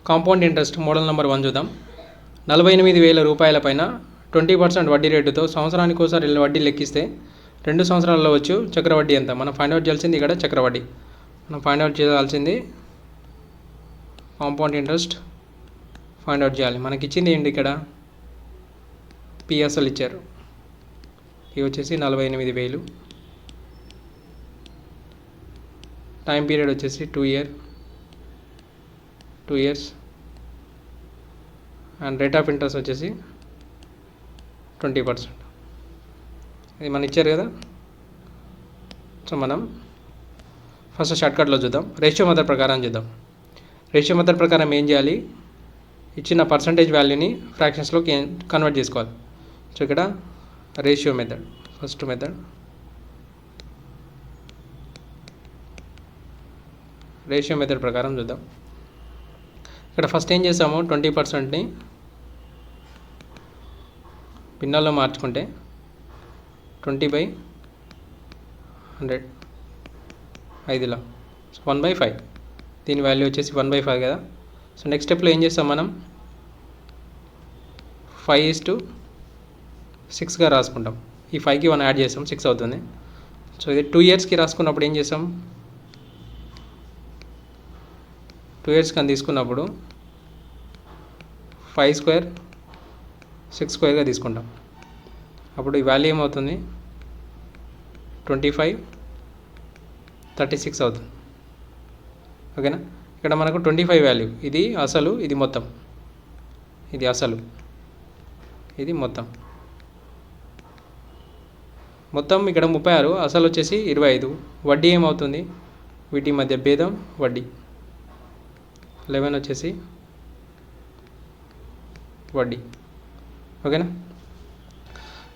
Compound interest model number 1 చూద్దాం. 48,000 రూపాయల పైన 20% వడ్డీ రేటుతో సంవత్సరానికి ఒకసారి వడ్డీ లెక్కిస్తే 2 సంవత్సరాల్లో వచ్చు చక్రవడ్డీ ఎంత? మనం ఫైండ్ అవుట్ చేయాల్సింది ఇక్కడ చక్రవడ్డీ. మనం ఫైండ్ అవుట్ చేయాల్సింది కాంపౌండ్ ఇంట్రెస్ట్ ఫైండ్ అవుట్ చేయాలి. మనకి ఇచ్చింది ఏంటి? ఇక్కడ పి అసలు ఇచ్చారు. పి వచ్చేసి 48,000. టైం పీరియడ్ వచ్చేసి 2 years and rate of interest వచ్చేసి 20%. ఇది మనం ఇచ్చారు కదా. సో మనం ఫస్ట్ షార్ట్కట్లో చూద్దాం. రేషియో మెథడ్ ప్రకారం చూద్దాం. రేషియో మెథడ్ ప్రకారం ఏం చేయాలి? ఇచ్చిన పర్సంటేజ్ వాల్యూని ఫ్రాక్షన్స్లోకి కన్వర్ట్ చేసుకోవాలి. సో ఇక్కడ ratio method, first method ratio method ప్రకారం చూద్దాం. ఇక్కడ ఫస్ట్ ఏం చేసాము? 20%ని భిన్నాల్లో మార్చుకుంటే 20/100 5 సో 1/5. దీని వాల్యూ వచ్చేసి 1/5 కదా. సో నెక్స్ట్ స్టెప్లో ఏం చేస్తాం? మనం 5:6గా రాసుకుంటాం. ఈ 5కి 1 యాడ్ చేస్తాం, 6 అవుతుంది. సో ఇది 2 ఇయర్స్కి రాసుకున్నప్పుడు ఏం చేస్తాం? 2 ఇయర్స్కి అని తీసుకున్నప్పుడు 5² 6² తీసుకుంటాం. అప్పుడు ఈ వాల్యూ ఏమవుతుంది? 25 36 అవుతుంది. ఓకేనా. ఇక్కడ మనకు 25 వాల్యూ, ఇది అసలు, ఇది మొత్తం, ఇది అసలు, ఇది మొత్తం ఇక్కడ 36, అసలు వచ్చేసి 25. వడ్డీ ఏమవుతుంది? వీటి మధ్య భేదం వడ్డీ 11 వచ్చేసి వడ్డీ. ఓకేనా.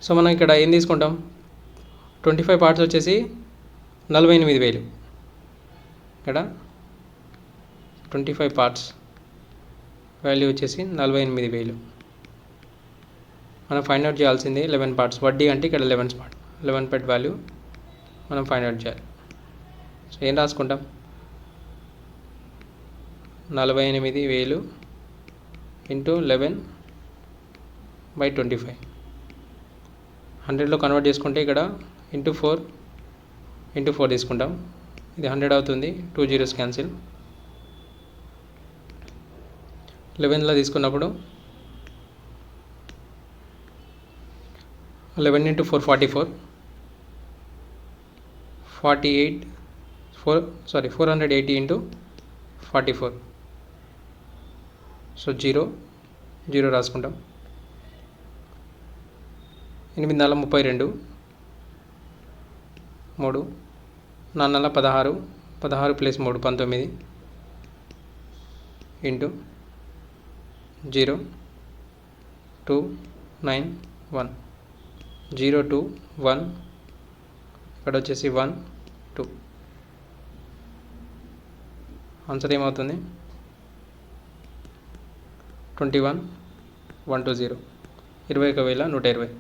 సో మనం ఇక్కడ ఏం తీసుకుంటాం? 25 పార్ట్స్ వచ్చేసి 48,000. ఇక్కడ 25 పార్ట్స్ వాల్యూ వచ్చేసి 48,000. మనం ఫైండ్ అవుట్ చేయాల్సింది 11 పార్ట్స్. వడ్డీ అంటే ఇక్కడ 11 పార్ట్ వాల్యూ మనం ఫైండ్ అవుట్ చేయాలి. సో ఏం రాసుకుంటాం? 48,000 ఇంటూ 11/25. 100లో కన్వర్ట్ చేసుకుంటే ఇక్కడ ఇంటూ 4 తీసుకుంటాం. ఇది 100 అవుతుంది. 2 zeros క్యాన్సిల్. 11లో తీసుకున్నప్పుడు 11 × 4 44. 480 × 44. సో 0 రాసుకుంటాం. 8 × 32, 3 4 16, 16 + 3 19 ఇంటూ 0 2 9 1 0 2 1. ఇక్కడ వచ్చేసి 1 2. ఆన్సర్ ఏమవుతుంది? 21,120. 21,120.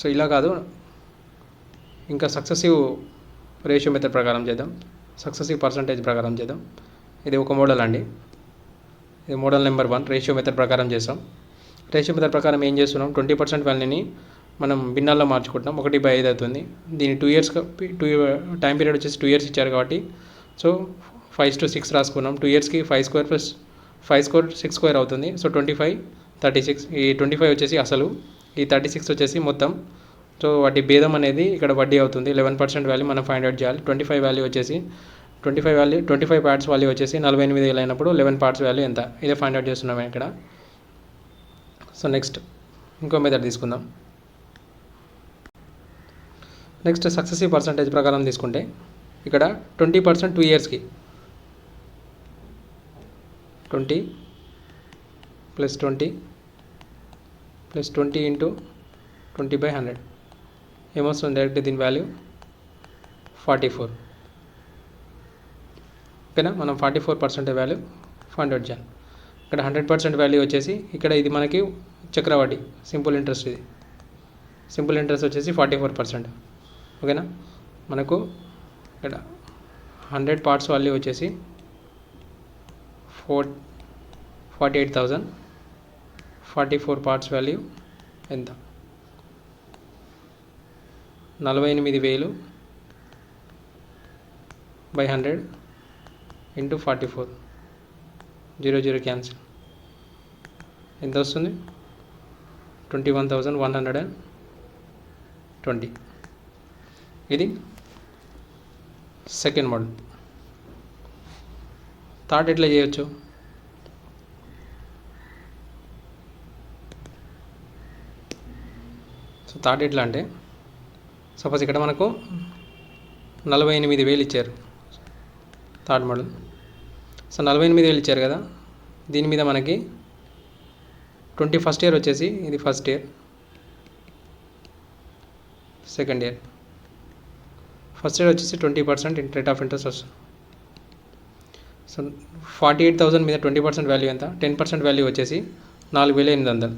సో ఇలా కాదు, ఇంకా సక్సెసివ్ రేషియో మెథడ్ ప్రకారం చేద్దాం. సక్సెసివ్ పర్సంటేజ్ ప్రకారం చేద్దాం. ఇది ఒక మోడల్ అండి. ఇది మోడల్ నెంబర్ 1. రేషియో మెథడ్ ప్రకారం చేస్తాం. రేషియో మెథడ్ ప్రకారం ఏం చేస్తున్నాం? 20% వాల్యూని మనం భిన్నాల్లో మార్చుకుంటాం. 1/5 అవుతుంది. దీని 2 ఇయర్స్ టైం పీరియడ్ వచ్చేసి 2 ఇయర్స్ ఇచ్చారు కాబట్టి సో 5:6 రాసుకున్నాం. 2 ఇయర్స్కి 5² + 5² 6² అవుతుంది. సో 25 36. ఈ 25 వచ్చేసి అసలు, ఈ 36 వచ్చేసి మొత్తం. సో వాటి భేదం అనేది ఇక్కడ వడ్డీ అవుతుంది. 11% వాల్యూ మనం ఫైండ్ అవుట్ చేయాలి. 25 వాల్యూ వచ్చేసి 25 పార్ట్స్ వాల్యూ వచ్చేసి 48,000 అయినప్పుడు 11 పార్ట్స్ వాల్యూ ఎంత? ఇదే ఫైండ్ అవుట్ చేస్తున్నాం ఇక్కడ. సో నెక్స్ట్ ఇంకో మెథడ్ తీసుకుందాం. నెక్స్ట్ సక్సెసివ్ పర్సంటేజ్ ప్రకారం తీసుకుంటే ఇక్కడ 20% 2 ఇయర్స్కి 20 + 20 + 20 × 20/100 ఏమొస్తుంది? డైరెక్ట్ దీని వాల్యూ 44. ఓకేనా. మనం 44% వాల్యూ ఫైండ్ అవుట్ చేయాలి. ఇక్కడ 100% వాల్యూ వచ్చేసి ఇక్కడ ఇది మనకి చక్రవడ్డీ, సింపుల్ ఇంట్రెస్ట్. ఇది సింపుల్ ఇంట్రెస్ట్ వచ్చేసి 44%. ఓకేనా. మనకు ఇక్కడ 100 పార్ట్స్ వాల్యూ వచ్చేసి 48,000. 44 పార్ట్స్ వాల్యూ ఎంత? 48,000 by 100 into 44. 0 క్యాన్సిల్. ఎంత వస్తుంది? 21,120. ఇది సెకండ్ మోడల్. థర్డ్ ఎట్లా చేయొచ్చు? సో థర్డ్ ఎట్లా అంటే, సపోజ్ ఇక్కడ మనకు 48,000 ఇచ్చారు థర్డ్ మోడల్. సో 48,000 ఇచ్చారు కదా, దీని మీద మనకి 21st ఇయర్ వచ్చేసి ఇది first year, second year. First year వచ్చేసి 20% రేట్ ఆఫ్ ఇంట్రెస్ట్ వస్తుంది. సో 48,000 మీద 20% వాల్యూ ఎంత? 10% వాల్యూ వచ్చేసి 4,800.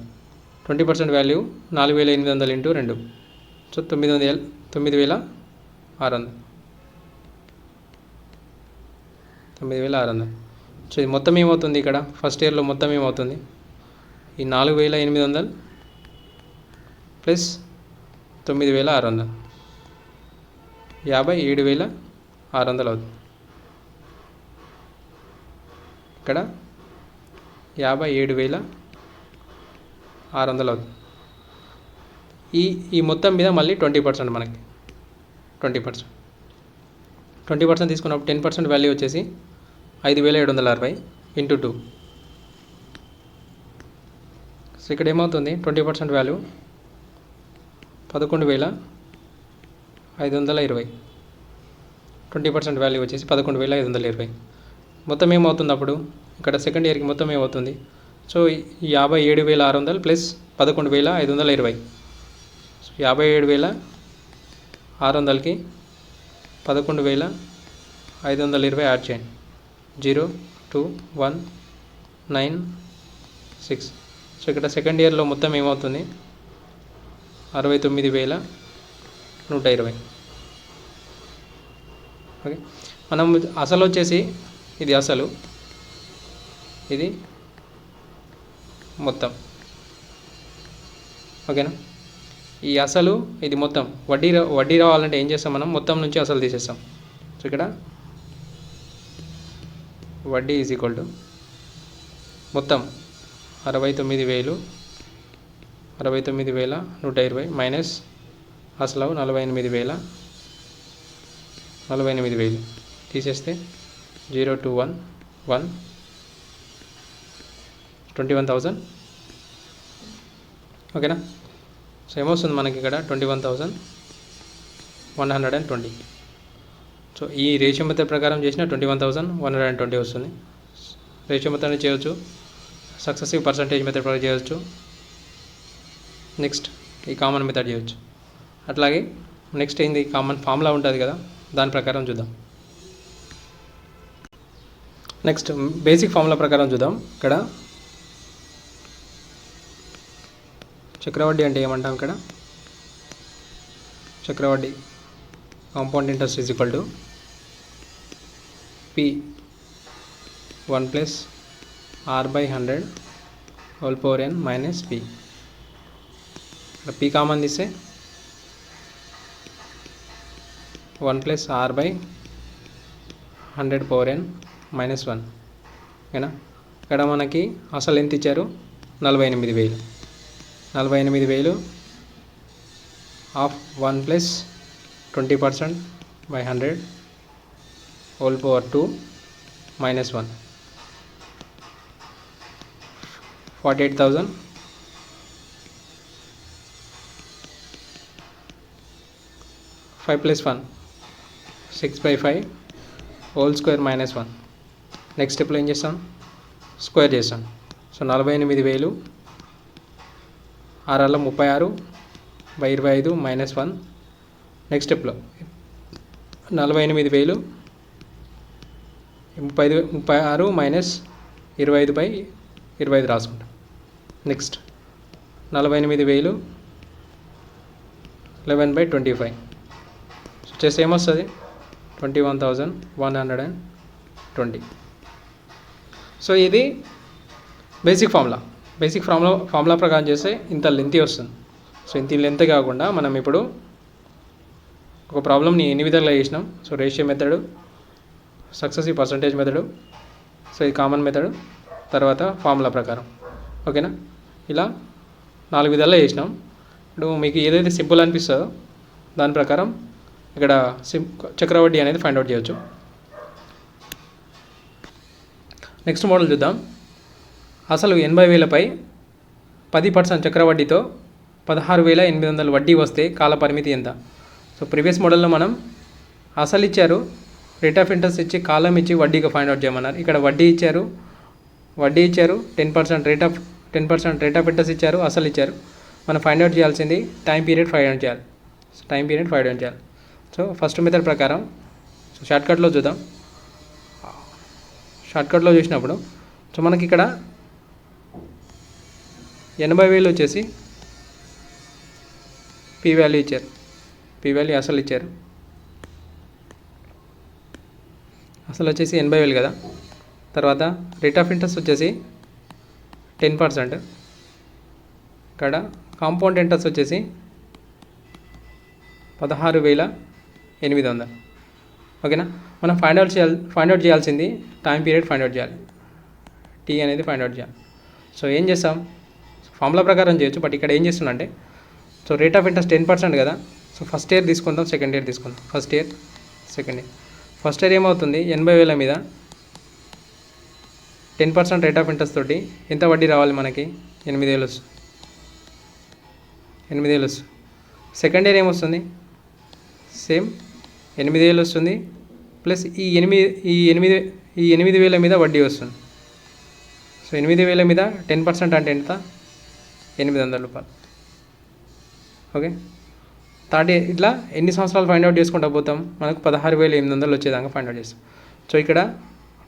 20% వాల్యూ 4,800 ఇంటూ 2, సో 9,600. 9,600. సో ఇది మొత్తం ఏమవుతుంది? ఇక్కడ ఫస్ట్ ఇయర్లో మొత్తం ఏమవుతుంది? ఈ 4,800 ప్లస్ 9,600, 57,600 అవుతుంది. ఇక్కడ 57,600 అవుతుంది. ఈ మొత్తం మీద మళ్ళీ 20% మనకి 20% తీసుకున్నప్పుడు 10% వాల్యూ వచ్చేసి 5,760 ఇంటూ 2. సో ఇక్కడ ఏమవుతుంది? 20% వాల్యూ 11,520. 20% వాల్యూ వచ్చేసి 11,520. మొత్తం ఏమవుతుంది అప్పుడు? ఇక్కడ సెకండ్ ఇయర్కి మొత్తం ఏమవుతుంది? So 57,600 plus 11,520. 57,600కి 11,520 యాడ్ చేయండి. 0, 2, 1, 9, 6. సో ఇక్కడ సెకండ్ ఇయర్లో మొత్తం ఏమవుతుంది? 69,120. ఓకే, మనం అసలు వచ్చేసి ఇది అసలు, ఇది మొత్తం. ఓకేనా? ఈ అసలు ఇది మొత్తం వడ్డీ రావాలంటే ఏం చేస్తాం? మనం మొత్తం నుంచి అసలు తీసేస్తాం. సో ఇక్కడ వడ్డీ ఈజ్ ఈక్వల్ టు మొత్తం 69,120 మైనస్ అసలు 48,000 తీసేస్తే 0, 2, 1, 1, 21,000. ఓకేనా? సో ఏమొస్తుంది మనకి ఇక్కడ? 21,120. సో ఈ రేషియో మెథడ్ ప్రకారం చేసిన 21,120 వస్తుంది. రేషియో మెథడ్ చేయవచ్చు, సక్సెసివ్ పర్సంటేజ్ మెథడ్ ప్రకారం చేయవచ్చు, నెక్స్ట్ ఈ కామన్ మెథడ్ చేయవచ్చు. అట్లాగే నెక్స్ట్ ఏంది? కామన్ ఫార్ములా ఉంటుంది కదా, దాని ప్రకారం చూద్దాం. నెక్స్ట్ బేసిక్ ఫార్ములా ప్రకారం చూద్దాం. ఇక్కడ చక్రవడ్డీ అంటే ఏమంటాం? ఇక్కడ చక్రవడ్డీ compound interest is equal to P1 plus R/100 whole power n minus P. ఇక్కడ P కామన్ తీస్తే 1 plus R/100 power n minus 1. ఓకేనా? ఇక్కడ మనకి అసలు ఎంత ఇచ్చారు? 48,000. 48,000 of 1 plus 20% by 100 whole power 2 minus 1. 48,000 5 plus 1 6/5 whole square minus 1. Next స్టెప్లో ఏం చేస్తాం? స్క్వేర్ చేస్తాం. So 48,000 6/36 by 25 minus 1. నెక్స్ట్ స్టెప్లో 48,000 36 మైనస్ 25/25 రాసుకుంటాం. నెక్స్ట్ 48,000 11/25. సో చేస్తే ఏమొస్తుంది? 21,120. సో ఇది బేసిక్ ఫార్ములా ప్రకారం చేస్తే ఇంత లెంతీ వస్తుంది. సో ఇంత లెంత్ కాకుండా మనం ఇప్పుడు ఒక ప్రాబ్లమ్ని ఎన్ని విధాలుగా చేసినాం. So ratio method, successive percentage method, so ఇది కామన్ మెథడ్, తర్వాత ఫార్ములా ప్రకారం. ఓకేనా, ఇలా 4 విధాలుగా చేసినాం. ఇప్పుడు మీకు ఏదైతే సింపుల్ అనిపిస్తుందో దాని ప్రకారం ఇక్కడ చక్రవడ్డీ అనేది ఫైండ్ అవుట్ చేయొచ్చు. నెక్స్ట్ మోడల్ చూద్దాం. అసలు 80,000పై 10% చక్రవడ్డీతో 16,800 వడ్డీ వస్తే కాల పరిమితి ఎంత? సో ప్రీవియస్ మోడల్లో మనం అసలు ఇచ్చారు, రేట్ ఆఫ్ ఇంట్రెస్ట్ ఇచ్చి కాలం ఇచ్చి వడ్డీకి ఫైండ్ అవుట్ చేయమన్నారు. ఇక్కడ వడ్డీ ఇచ్చారు 10% రేట్ ఆఫ్ ఇంట్రెస్ట్ ఇచ్చారు, అసలు ఇచ్చారు. మనం ఫైండ్ అవుట్ చేయాల్సింది టైం పీరియడ్ ఫైండ్ అవుట్ చేయాలి. సో ఫస్ట్ మెథడ్ ప్రకారం సో షార్ట్కట్లో చూద్దాం. షార్ట్కట్లో చూసినప్పుడు సో మనకి ఇక్కడ 80,000 వచ్చేసి పీ వాల్యూ ఇచ్చారు, అసలు ఇచ్చారు. అసలు వచ్చేసి 80,000 కదా. తర్వాత రేట్ ఆఫ్ ఇంట్రెస్ట్ వచ్చేసి 10%. ఇక్కడ కాంపౌండ్ ఇంట్రెస్ట్ వచ్చేసి 16,800. ఓకేనా, మనం ఫైండ్ అవుట్ చేయాల్సింది టైం పీరియడ్ ఫైండ్ అవుట్ చేయాలి, టీ అనేది ఫైండ్ అవుట్ చేయాలి. సో ఏం చేస్తాం, ఫార్ములా ప్రకారం చేయొచ్చు, బట్ ఇక్కడ ఏం చేస్తున్నా అంటే సో రేట్ ఆఫ్ ఇంట్రెస్ట్ 10% కదా. సో ఫస్ట్ ఇయర్ తీసుకుందాం, సెకండ్ ఇయర్ తీసుకుందాం. First year, second year. First year ఏమవుతుంది, 80,000 మీద 10% రేట్ ఆఫ్ ఇంట్రెస్ట్ తోటి ఎంత వడ్డీ రావాలి మనకి? 8,000 వస్తుంది. సెకండ్ ఇయర్ ఏమొస్తుంది, సేమ్ 8,000 వస్తుంది, ప్లస్ ఈ 8,000 మీద వడ్డీ వస్తుంది. సో 8,000 మీద 10% అంటే ఎంత? 800 రూపాయలు. Okay, third year. ఇట్లా ఎన్ని సంవత్సరాలు ఫైండ్ అవుట్ చేసుకుంటూ పోతాం, మనకు 16,800 వచ్చేదాకా ఫైండ్ అవుట్ చేస్తాం. సో ఇక్కడ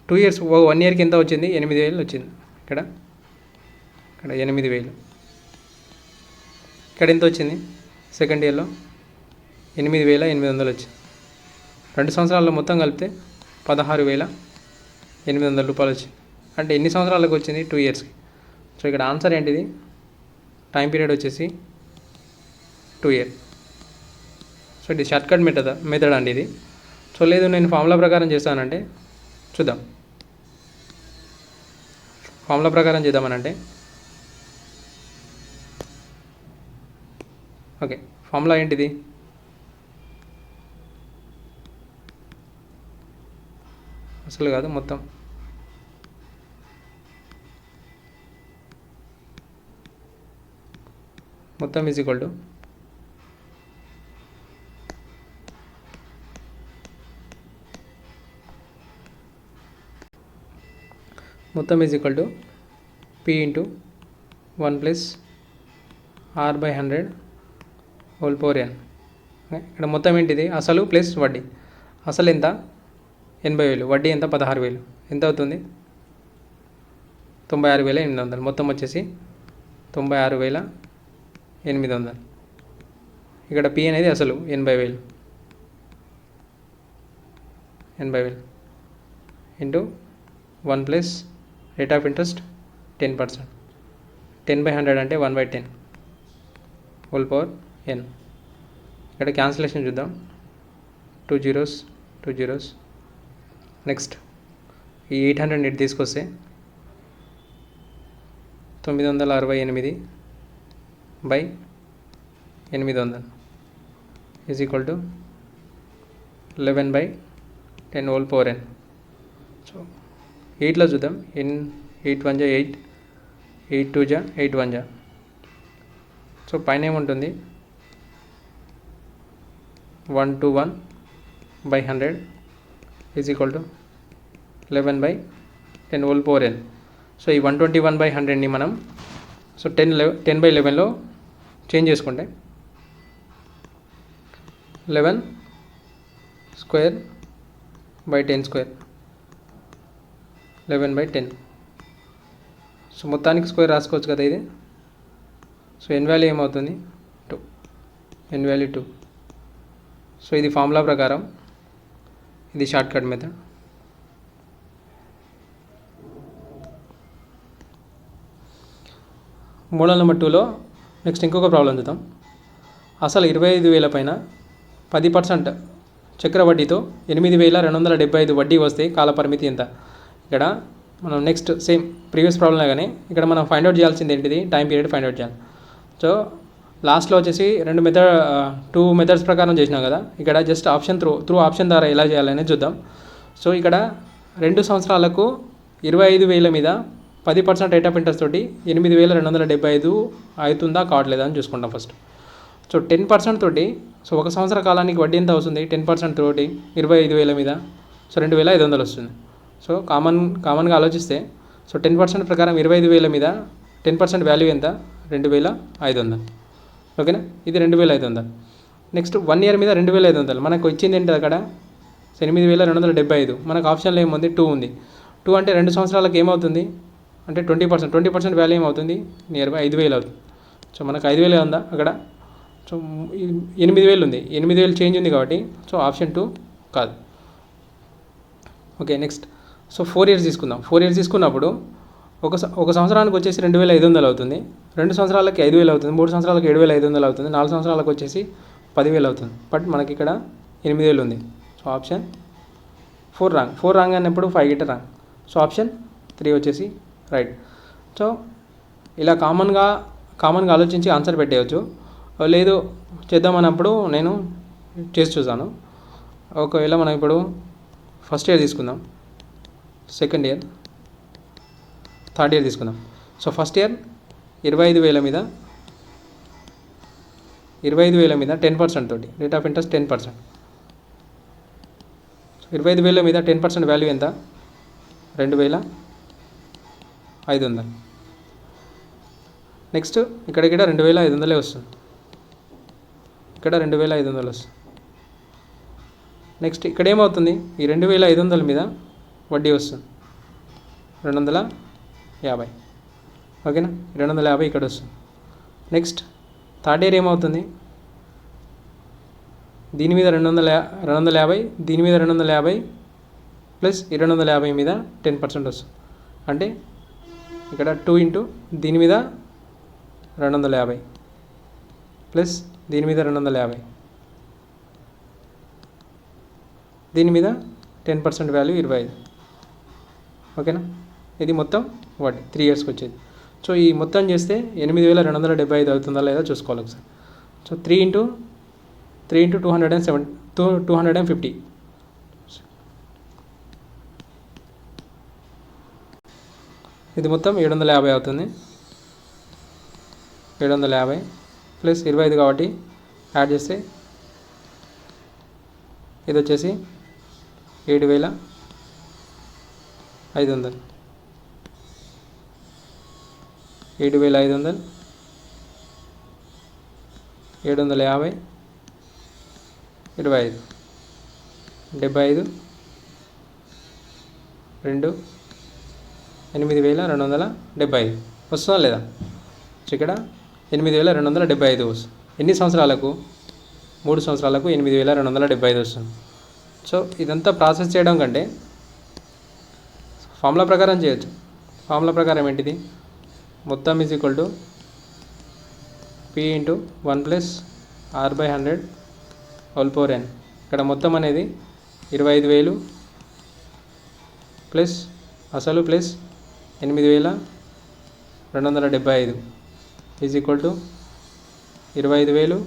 2 ఇయర్స్, 1 ఇయర్కి ఎంత వచ్చింది? 8,000 వచ్చింది. ఇక్కడ 8,000. ఇక్కడ ఎంత వచ్చింది? సెకండ్ ఇయర్లో 8,800 వచ్చింది. 2 సంవత్సరాల్లో మొత్తం కలిపితే 16,800 రూపాయలు వచ్చింది. అంటే ఎన్ని సంవత్సరాలకు వచ్చింది? 2 ఇయర్స్కి. సో ఇక్కడ ఆన్సర్ ఏంటిది? టైం పీరియడ్ వచ్చేసి 2 ఇయర్. సో ఇది షార్ట్కట్ మెథడ్ అండి ఇది. సో లేదు నేను ఫార్ములా ప్రకారం చేస్తానంటే చూద్దాం. ఫార్ములా ప్రకారం చేద్దామనంటే ఓకే, ఫార్ములా ఏంటిది? అసలు కాదు, మొత్తం is equal to P into 1 plus R/100 whole power n. ఇక్కడ మొత్తం ఏంటిది? అసలు ప్లస్ వడ్డీ. అసలు ఎంత? 80,000. వడ్డీ ఎంత? 16,000. ఎంత అవుతుంది? 96,800. మొత్తం వచ్చేసి 96,800. ఇక్కడ P అనేది అసలు 80,000 into 1 plus rate of interest 10%. 10/100 అంటే 1/10 హోల్ పవర్ n. ఇక్కడ క్యాన్సిలేషన్ చూద్దాం. 2 zeros. నెక్స్ట్ ఈ 800 ఇటు తీసుకొస్తే 968/800 is equal to 11/10 whole power n. So 8లో చూద్దాం. 8 1 8, 8 2 8 1. సో పైన ఏముంటుంది? 121/100 is equal to 11/10 whole power n. So ఈ 121/100ని మనం సో 10/11లో చేంజ్ చేసుకుంటే 11 స్క్వేర్ బై 10 స్క్వేర్ 11/10. సో మొత్తానికి స్క్వేర్ రాసుకోవచ్చు కదా ఇది. సో n వాల్యూ ఏమవుతుంది? 2. సో ఇది ఫార్ములా ప్రకారం ఇది short cut method. Model number 2లో నెక్స్ట్ ఇంకొక ప్రాబ్లం చూద్దాం. అసలు 25,000 పైన 10% చక్ర వడ్డీతో 8,275 వడ్డీ వస్తే కాల పరిమితి ఎంత? ఇక్కడ మనం నెక్స్ట్ సేమ్ ప్రీవియస్ ప్రాబ్లం లాగానే ఇక్కడ మనం ఫైండ్ అవుట్ చేయాల్సింది ఏంటిది? టైం పీరియడ్ ఫైండ్ అవుట్ చేయాలి. సో లాస్ట్లో వచ్చేసి 2 మెథడ్స్ ప్రకారం చేసినాం కదా. ఇక్కడ జస్ట్ ఆప్షన్ త్రూ ఆప్షన్ ద్వారా ఎలా చేయాలనేది చూద్దాం. సో ఇక్కడ 2 సంవత్సరాలకు 25,000 మీద 10% రేట్ ఆఫ్ ఇంట్రెస్ట్ తోటి 8,275 అవుతుందా కావట్లేదా అని చూసుకుంటాం ఫస్ట్. సో 10% తోటి, సో 1 సంవత్సర కాలానికి వడ్డీ ఎంత వస్తుంది? 10% తోటి 25,000 మీద సో 2,500 వస్తుంది. సో కామన్గా ఆలోచిస్తే సో 10% ప్రకారం 25,000 మీద 10% వాల్యూ ఎంత? 2,500. ఓకేనా, ఇది 2,500. నెక్స్ట్ 1 ఇయర్ మీద 2,500 మనకు ఇచ్చింది ఏంటి అక్కడ? 8,275. మనకు ఆప్షన్లో ఏముంది? 2 ఉంది. 2 అంటే 2 సంవత్సరాలకు ఏమవుతుంది అంటే 20% వాల్యూ ఏమవుతుంది? నియర్ బై 5,000 అవుతుంది. సో మనకు 5,000 ఉందా అక్కడ? సో 8,000 ఉంది. 8,000 చేంజ్ ఉంది కాబట్టి సో ఆప్షన్ 2 కాదు. ఓకే, నెక్స్ట్ సో 4 ఇయర్స్ తీసుకుందాం. 4 ఇయర్స్ తీసుకున్నప్పుడు ఒక సంవత్సరానికి వచ్చేసి 2,500 అవుతుంది. 2 సంవత్సరాలకి 5,000 అవుతుంది. 3 సంవత్సరాలకు 7,500 అవుతుంది. 4 సంవత్సరాలకు వచ్చేసి 10,000 అవుతుంది. బట్ మనకి ఇక్కడ 8,000 ఉంది. So option 4 wrong. 4 రాంగ్ అన్నప్పుడు 5 గిట్ట రాంగ్. సో ఆప్షన్ 3 వచ్చేసి రైట్. సో ఇలా కామన్గా ఆలోచించి ఆన్సర్ పెట్టేయచ్చు. లేదు చేద్దామన్నప్పుడు నేను చేసి చూసాను. ఒకవేళ మనం ఇప్పుడు ఫస్ట్ ఇయర్ తీసుకుందాం, సెకండ్ ఇయర్, థర్డ్ ఇయర్ తీసుకుందాం. సో ఫస్ట్ ఇయర్ 25,000 మీద 10% తోటి రేట్ ఆఫ్ ఇంట్రెస్ట్ 10%. 25,000 మీద 10% వాల్యూ ఎంత? 2,500. నెక్స్ట్ ఇక్కడ 2,500 వస్తుంది. ఇక్కడ 2,500 వస్తుంది. నెక్స్ట్ ఇక్కడ ఏమవుతుంది? ఈ 2,500 మీద వడ్డీ వస్తుంది 250. ఓకేనా, 250 ఇక్కడ వస్తుంది. నెక్స్ట్ థర్డ్ ఇయర్ ఏమవుతుంది? దీని మీద 250, దీని మీద 250 ప్లస్ 250 మీద 10% వస్తుంది. అంటే ఇక్కడ 2 ఇంటూ దీని మీద 250 ప్లస్ దీని మీద 250, దీని మీద 10% వాల్యూ 25. ఓకేనా, ఇది మొత్తం వడ్డీ 3 ఇయర్స్కి వచ్చేది. సో ఈ మొత్తం చేస్తే 8,275 అవుతుందా లేదా చూసుకోవాలి ఒకసారి. So 3 into 250. ఇది మొత్తం 750 అవుతుంది. 750 ప్లస్ 25 కాబట్టి యాడ్ చేస్తే ఇది వచ్చేసి 7,500. 7,500 750 25 75 2 8,275 వస్తుందా లేదా? ఇక్కడ 8,275 వస్తుంది. ఎన్ని సంవత్సరాలకు? 3 సంవత్సరాలకు 8,275 వస్తుంది. సో ఇదంతా ప్రాసెస్ చేయడం కంటే ఫార్ములా ప్రకారం చేయొచ్చు. ఫార్ములా ప్రకారం ఏంటిది? మొత్తం is equal to P into 1 plus R/100 whole power n. ఇక్కడ మొత్తం అనేది 25,000 ప్లస్ అసలు plus 8,275 is equal to 25,000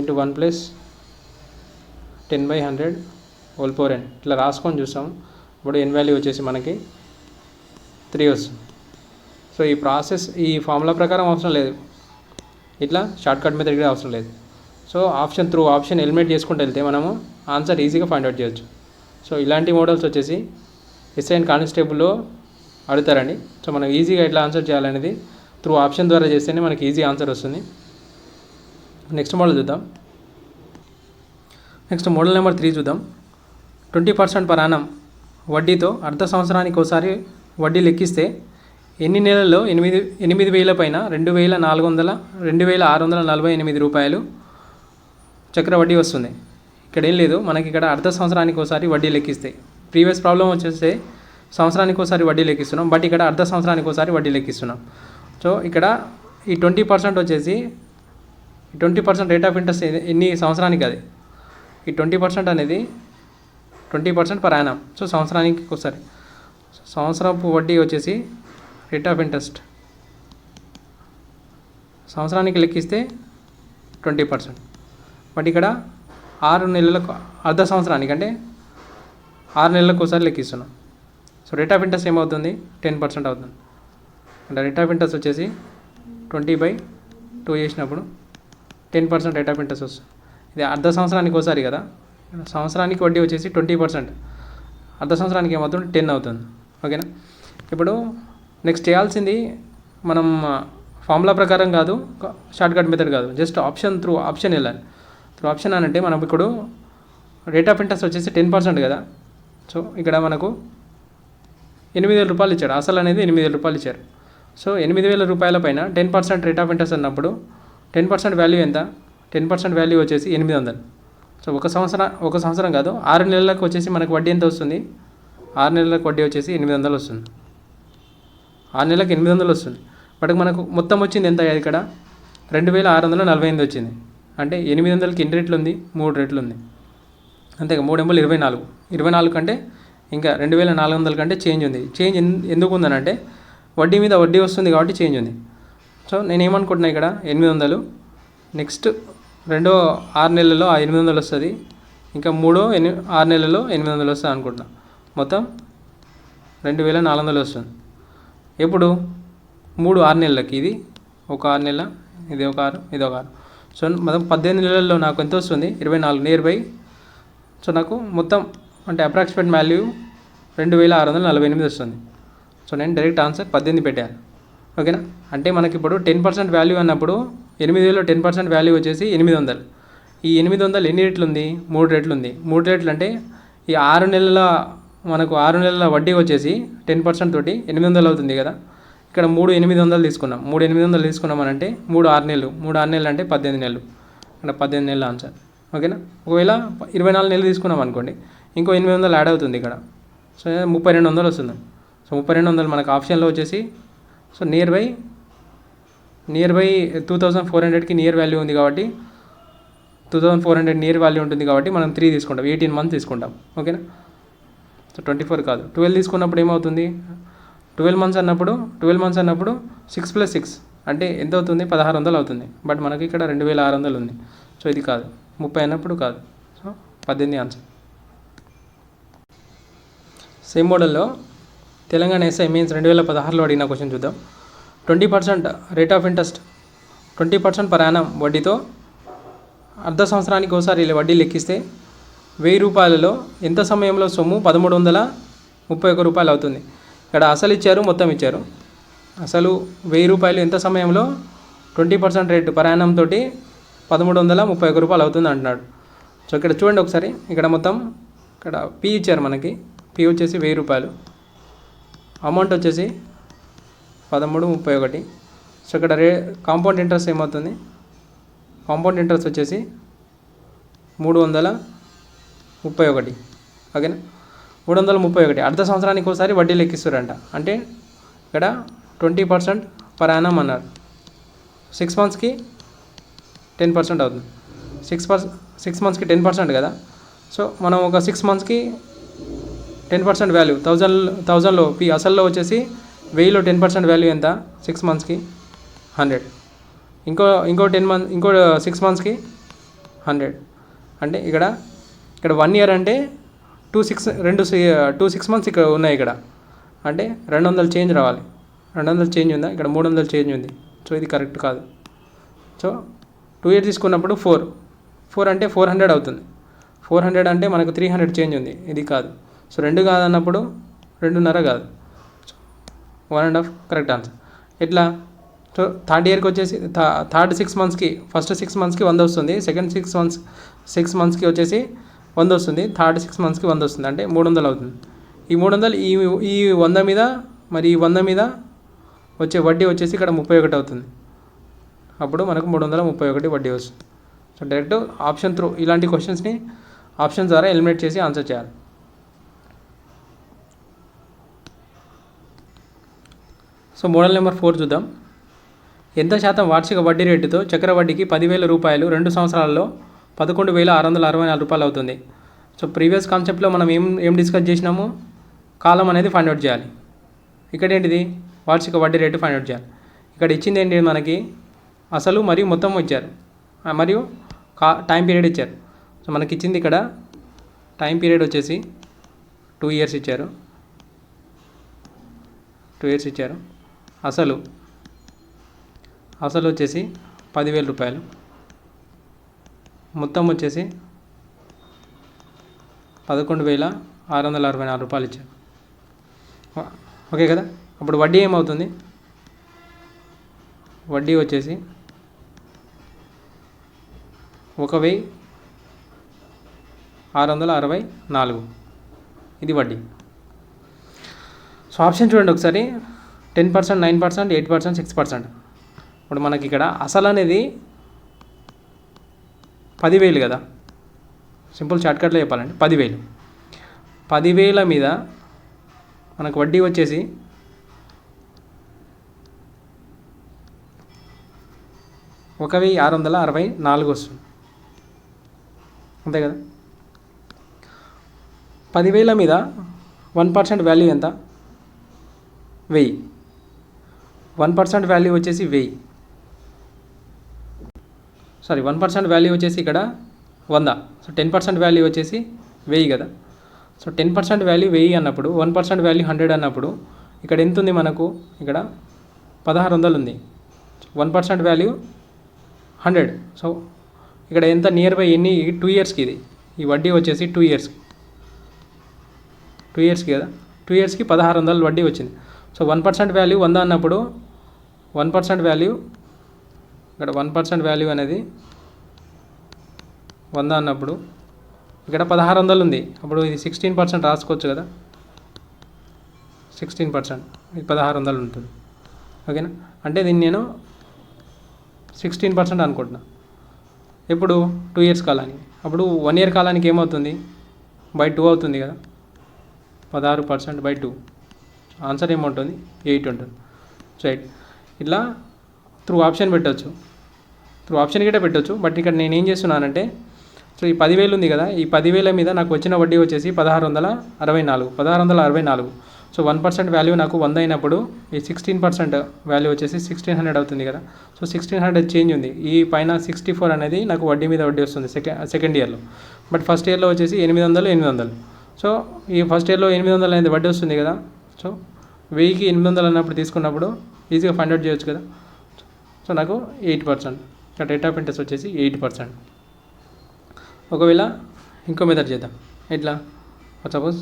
into 1 plus 10/100 whole power n. ఇట్లా రాసుకొని చూస్తాం. ఇప్పుడు n వాల్యూ వచ్చేసి మనకి 3 వస్తుంది. సో ఈ ప్రాసెస్ ఈ ఫార్ములా ప్రకారం అవసరం లేదు, ఇట్లా షార్ట్ కట్ మెథడ్ కూడా అవసరం లేదు. సో ఆప్షన్ ఎలిమినేట్ చేసుకుంటూ వెళ్తే మనము ఆన్సర్ ఈజీగా ఫైండ్ అవుట్ చేయొచ్చు. సో ఇలాంటి మోడల్స్ వచ్చేసి ఎస్ఐ అండ్ కానిస్టేబుల్లో అడుగుతారండి. సో మనం ఈజీగా ఎట్లా ఆన్సర్ చేయాలనేది త్రూ ఆప్షన్ ద్వారా చేస్తేనే మనకి ఈజీ ఆన్సర్ వస్తుంది. నెక్స్ట్ మోడల్ చూద్దాం. నెక్స్ట్ మోడల్ నెంబర్ 3 చూద్దాం. 20% పర్ యానం వడ్డీతో అర్ధ సంవత్సరానికి ఒకసారి వడ్డీ లెక్కిస్తే ఎన్ని నెలల్లో 8,000 పైన 2,648 రూపాయలు చక్ర వడ్డీ వస్తుంది. ఇక్కడ ఏం లేదు, మనకి ఇక్కడ అర్ధ సంవత్సరానికి ఒకసారి వడ్డీ లెక్కిస్తాయి. ప్రీవియస్ ప్రాబ్లం వచ్చేస్తే సంవత్సరానికి ఒకసారి వడ్డీ లెక్కిస్తున్నాం, బట్ ఇక్కడ అర్ధ సంవత్సరానికి ఒకసారి వడ్డీ లెక్కిస్తున్నాం. సో ఇక్కడ ఈ 20% వచ్చేసి 20% రేట్ ఆఫ్ ఇంట్రెస్ట్ ఎన్ని సంవత్సరానికి అది, ఈ 20% అనేది 20% పర్ యానం. సో సంవత్సరానికి ఒకసారి, సంవత్సరపు వడ్డీ వచ్చేసి రేట్ ఆఫ్ ఇంట్రెస్ట్ సంవత్సరానికి లెక్కిస్తే 20%, బట్ ఇక్కడ 6 నెలలకు అర్ధ సంవత్సరానికి అంటే 6 నెలలకు ఒకసారి లెక్కిస్తున్నాం. సో రేట్ ఆఫ్ ఇంట్రెస్ట్ ఏమవుతుంది, 10% అవుతుంది. అంటే రేట్ ఆఫ్ ఇంట్రెస్ట్ వచ్చేసి 20/2 చేసినప్పుడు 10% రేట్ ఆఫ్ ఇంట్రెస్ట్ వస్తుంది. ఇది అర్ధ సంవత్సరానికి ఒకసారి కదా, సంవత్సరానికి వడ్డీ వచ్చేసి 20%, అర్ధ సంవత్సరానికి ఏమవుతుంది 10 అవుతుంది. ఓకేనా. ఇప్పుడు నెక్స్ట్ చేయాల్సింది మనం ఫార్ములా ప్రకారం కాదు, షార్ట్కట్ మెథడ్ కాదు, జస్ట్ ఆప్షన్ వెళ్ళాలి. త్రూ ఆప్షన్ అని అంటే మనం ఇప్పుడు రేట్ ఆఫ్ ఇంట్రెస్ట్ వచ్చేసి 10% కదా. సో ఇక్కడ మనకు 8,000 రూపాయలు ఇచ్చాడు, అసలు అనేది 8,000 రూపాయలు ఇచ్చారు. సో 8,000 రూపాయల పైన 10% రేట్ ఆఫ్ ఇంట్రెస్ట్ అన్నప్పుడు 10% వాల్యూ ఎంత, 10% వాల్యూ వచ్చేసి 800. సో ఒక సంవత్సరం కాదు, 6 నెలలకు వచ్చేసి మనకు వడ్డీ ఎంత వస్తుంది, 6 నెలలకు వడ్డీ వచ్చేసి 800 వస్తుంది. 6 నెలలకు 800 వస్తుంది. బట్ మనకు మొత్తం వచ్చింది ఎంత, ఇక్కడ 2,648 వచ్చింది. అంటే 800కి ఎన్ని రెట్లు ఉంది, 3 రెట్లు ఉంది. అంతేగా, 3 × 24, 24 కంటే ఇంకా 2,400 కంటే చేంజ్ ఉంది. చేంజ్ ఎందుకు ఉందనంటే వడ్డీ మీద వడ్డీ వస్తుంది కాబట్టి చేంజ్ ఉంది. సో నేను ఏమనుకుంటున్నా, ఇక్కడ 800, నెక్స్ట్ 6 నెలల్లో ఆ 800 వస్తుంది, ఇంకా 6 నెలల్లో 800 వస్తుంది అనుకుంటున్నా. మొత్తం 2,400 వస్తుంది. ఎప్పుడు 6 నెలలకి, ఇది ఒక 6 నెలల, ఇది ఒక 6, ఇది ఒక 6. సో మొత్తం 18 నెలల్లో నాకు ఎంత వస్తుంది, 24 నియర్ బై. సో నాకు మొత్తం అంటే అప్రాక్సిమేట్ వాల్యూ 2,648 వస్తుంది. సో నేను డైరెక్ట్ ఆన్సర్ 18 పెట్టాను. ఓకేనా. అంటే మనకి ఇప్పుడు 10% వాల్యూ అన్నప్పుడు 8,000లో 10% వాల్యూ వచ్చేసి 800. ఈ 800 ఎన్ని రెట్లు ఉంది, 3 రెట్లు ఉంది. 3 రెట్లు అంటే ఈ 6 నెలల మనకు 6 నెలల వడ్డీ వచ్చేసి 10% తోటి 800 అవుతుంది కదా. ఇక్కడ 3,800 తీసుకున్నాం. 3,800 తీసుకున్నాం అంటే 3 6 నెలలు, 3 6 నెలలు అంటే 18 నెలలు. ఇక్కడ 18 నెలల ఆన్సర్. ఓకేనా. ఒకవేళ 24 నెలలు తీసుకున్నాం అనుకోండి, ఇంకో 800 యాడ్ అవుతుంది ఇక్కడ. సో 3,200 వస్తుంది. సో 3,200 మనకు ఆప్షన్లో వచ్చేసి, సో నియర్ బై 2,400కి నియర్ వాల్యూ ఉంది కాబట్టి 2,400 నియర్ వాల్యూ ఉంటుంది కాబట్టి మనం 3 తీసుకుంటాం, 18 మంత్స్ తీసుకుంటాం. ఓకేనా. సో 24 కాదు, 12 తీసుకున్నప్పుడు ఏమవుతుంది, 12 మంత్స్ అన్నప్పుడు 6 + 6 అంటే ఎంత అవుతుంది, 1,600 అవుతుంది. బట్ మనకి ఇక్కడ 2,600 ఉంది. సో ఇది కాదు, 30 అన్నప్పుడు కాదు. So 18 answer. సేమ్ మోడల్లో తెలంగాణ ఎస్ఐ మీన్స్ 2016లో అడిగిన క్వశ్చన్ చూద్దాం. 20% rate of interest 20% per annum వడ్డీతో అర్ధ సంవత్సరానికి ఒకసారి వడ్డీ లెక్కిస్తే 1,000 రూపాయలలో ఎంత సమయంలో సొమ్ము 1,331 రూపాయలు అవుతుంది. ఇక్కడ అసలు ఇచ్చారు, మొత్తం ఇచ్చారు. అసలు 1,000 రూపాయలు ఎంత సమయంలో 20% రేటు పర్ యానం తోటి 1,331 రూపాయలు అవుతుంది అంటున్నాడు. సో ఇక్కడ చూడండి ఒకసారి, ఇక్కడ మొత్తం ఇక్కడ పి ఇచ్చారు మనకి. పి వచ్చేసి 1,000 రూపాయలు, అమౌంట్ వచ్చేసి 1,331. సో ఇక్కడ కాంపౌండ్ ఇంట్రెస్ట్ ఏమవుతుంది, కాంపౌండ్ ఇంట్రెస్ట్ వచ్చేసి 331. ఓకేనా. 331 అర్ధ సంవత్సరానికి ఒకసారి వడ్డీ లెక్కిస్తారంట. అంటే ఇక్కడ 20% పర్ యానం అన్నారు. 6 మంత్స్కి 10% అవుతుంది. 6 మంత్స్కి 10% కదా. సో మనం ఒక 6 మంత్స్కి 10% వాల్యూ 1,000లో పి అసల్లో వచ్చేసి 1,000లో 10% వాల్యూ ఎంత, 6 మంత్స్కి 100. ఇంకో 6 మంత్స్కి 100. అంటే ఇక్కడ 1 ఇయర్ అంటే 2 6 మంత్స్ ఇక్కడ ఉన్నాయి. ఇక్కడ అంటే 200 చేంజ్ రావాలి. 200 చేంజ్ ఉందా, ఇక్కడ 300 చేంజ్ ఉంది. సో ఇది కరెక్ట్ కాదు. సో 2 ఇయర్స్ తీసుకున్నప్పుడు 4 అంటే 400 అవుతుంది. 400 అంటే మనకు 300 చేంజ్ ఉంది. ఇది కాదు. సో 2 కాదన్నప్పుడు 2.5 కాదు, 1.5 కరెక్ట్ ఆన్సర్. ఎట్లా, సో థర్డ్ ఇయర్కి వచ్చేసి థర్డ్ 6 మంత్స్కి ఫస్ట్ 6 మంత్స్కి 100 వస్తుంది. సెకండ్ 6 మంత్స్కి వచ్చేసి 100 వస్తుంది. థర్డ్ 6 మంత్స్కి 100 వస్తుంది. అంటే 300 అవుతుంది. ఈ 300 ఈ 100 మీద మరి ఈ 100 మీద వచ్చే వడ్డీ వచ్చేసి ఇక్కడ 31 అవుతుంది. అప్పుడు మనకు 331 వడ్డీ వస్తుంది. సో డైరెక్ట్ ఆప్షన్ త్రూ ఇలాంటి క్వశ్చన్స్ని ఆప్షన్ ద్వారా ఎలిమినేట్ చేసి ఆన్సర్ చేయాలి. సో మోడల్ నెంబర్ 4 చూద్దాం. ఎంత శాతం వార్షిక వడ్డీ రేటుతో చక్రవడ్డీకి 10,000 రూపాయలు 2 సంవత్సరాల్లో 11,664 రూపాయలు అవుతుంది. సో ప్రీవియస్ కాన్సెప్ట్లో మనం ఏం డిస్కస్ చేసినాము, కాలం అనేది ఫైండ్ అవుట్ చేయాలి. ఇక్కడ ఏంటిది, వార్షిక వడ్డీ రేటు ఫైండ్ అవుట్ చేయాలి. ఇక్కడ ఇచ్చింది ఏంటి, మనకి అసలు మరియు మొత్తం ఇచ్చారు, మరియు టైం పీరియడ్ ఇచ్చారు. సో మనకి ఇచ్చింది ఇక్కడ టైం పీరియడ్ వచ్చేసి 2 years ఇచ్చారు. 2 years ఇచ్చారు. అసలు వచ్చేసి 10,000 రూపాయలు, మొత్తం వచ్చేసి 11,664 రూపాయలు ఇచ్చారు. ఓకే కదా. అప్పుడు వడ్డీ ఏమవుతుంది, వడ్డీ వచ్చేసి 1,664 ఇది వడ్డీ. సో ఆప్షన్ చూడండి ఒకసారి, 10%, 9%, 8%, 6%. ఇప్పుడు మనకి ఇక్కడ అసలు అనేది 10,000 కదా, సింపుల్ షార్ట్కట్లో చెప్పాలంటే 10,000. 10,000 మీద మనకు వడ్డీ వచ్చేసి 1,664 వస్తుంది, అంతే కదా. 10,000 మీద 1% వాల్యూ ఎంత, 1000. 1% వాల్యూ వచ్చేసి 1000, సారీ 1% వాల్యూ వచ్చేసి ఇక్కడ 100. సో 10% వాల్యూ వచ్చేసి 1000 కదా. సో 10% వాల్యూ 1000 అన్నప్పుడు 1% వాల్యూ 100 అన్నప్పుడు ఇక్కడ ఎంత ఉంది మనకు, ఇక్కడ 1,600 ఉంది. 1% వాల్యూ 100. సో ఇక్కడ ఎంత నియర్ బై ఎన్ని, 2 yearsకి ఇది ఈ వడ్డీ వచ్చేసి 2 yearsకి కదా. 2 yearsకి 1,600 వడ్డీ వచ్చింది. సో 1% వాల్యూ 100 అన్నప్పుడు 1% వాల్యూ ఇక్కడ 1% వాల్యూ అనేది 100 అన్నప్పుడు ఇక్కడ 1,600 ఉంది. అప్పుడు ఇది 16% రాసుకోవచ్చు కదా, 16% ఇది 1,600 ఉంటుంది. ఓకేనా, అంటే దీన్ని నేను 16% అనుకుంటున్నా. ఎప్పుడు 2 years కాలానికి, అప్పుడు 1 year కాలానికి ఏమవుతుంది, బై 2 అవుతుంది కదా. 16% బై 2, ఆన్సర్ ఏముంటుంది, 8 ఉంటుంది. రైట్, ఇట్లా త్రూ ఆప్షన్ పెట్టవచ్చు, త్రూ ఆప్షన్ గిట్ట పెట్టవచ్చు. బట్ ఇక్కడ నేను ఏం చేస్తున్నానంటే, సో ఈ 10,000 ఉంది కదా, ఈ 10,000 మీద నాకు వచ్చిన వడ్డీ వచ్చేసి 1,664. సో 1% వాల్యూ నాకు 100 అయినప్పుడు ఈ 16% వాల్యూ వచ్చేసి 1,600 అవుతుంది కదా. సో 1,600 చేంజ్ ఉంది, ఈ పైన 64 అనేది నాకు వడ్డీ మీద వడ్డీ వస్తుంది సెకండ్ ఇయర్లో. బట్ ఫస్ట్ ఇయర్లో వచ్చేసి 800. సో ఈ ఫస్ట్ ఇయర్లో 800 అనేది వడ్డీ వస్తుంది కదా. సో 1000కి 800 అన్నప్పుడు తీసుకున్నప్పుడు ఈజీగా ఫైండ్ అవుట్ చేయొచ్చు కదా. సో నాకు 8%, ఇక్కడ రేట్ ఆఫ్ ఇంట్రెస్ట్ వచ్చేసి 8%. ఒకవేళ ఇంకో మెథడ్ చేద్దాం. ఎట్లా, సపోజ్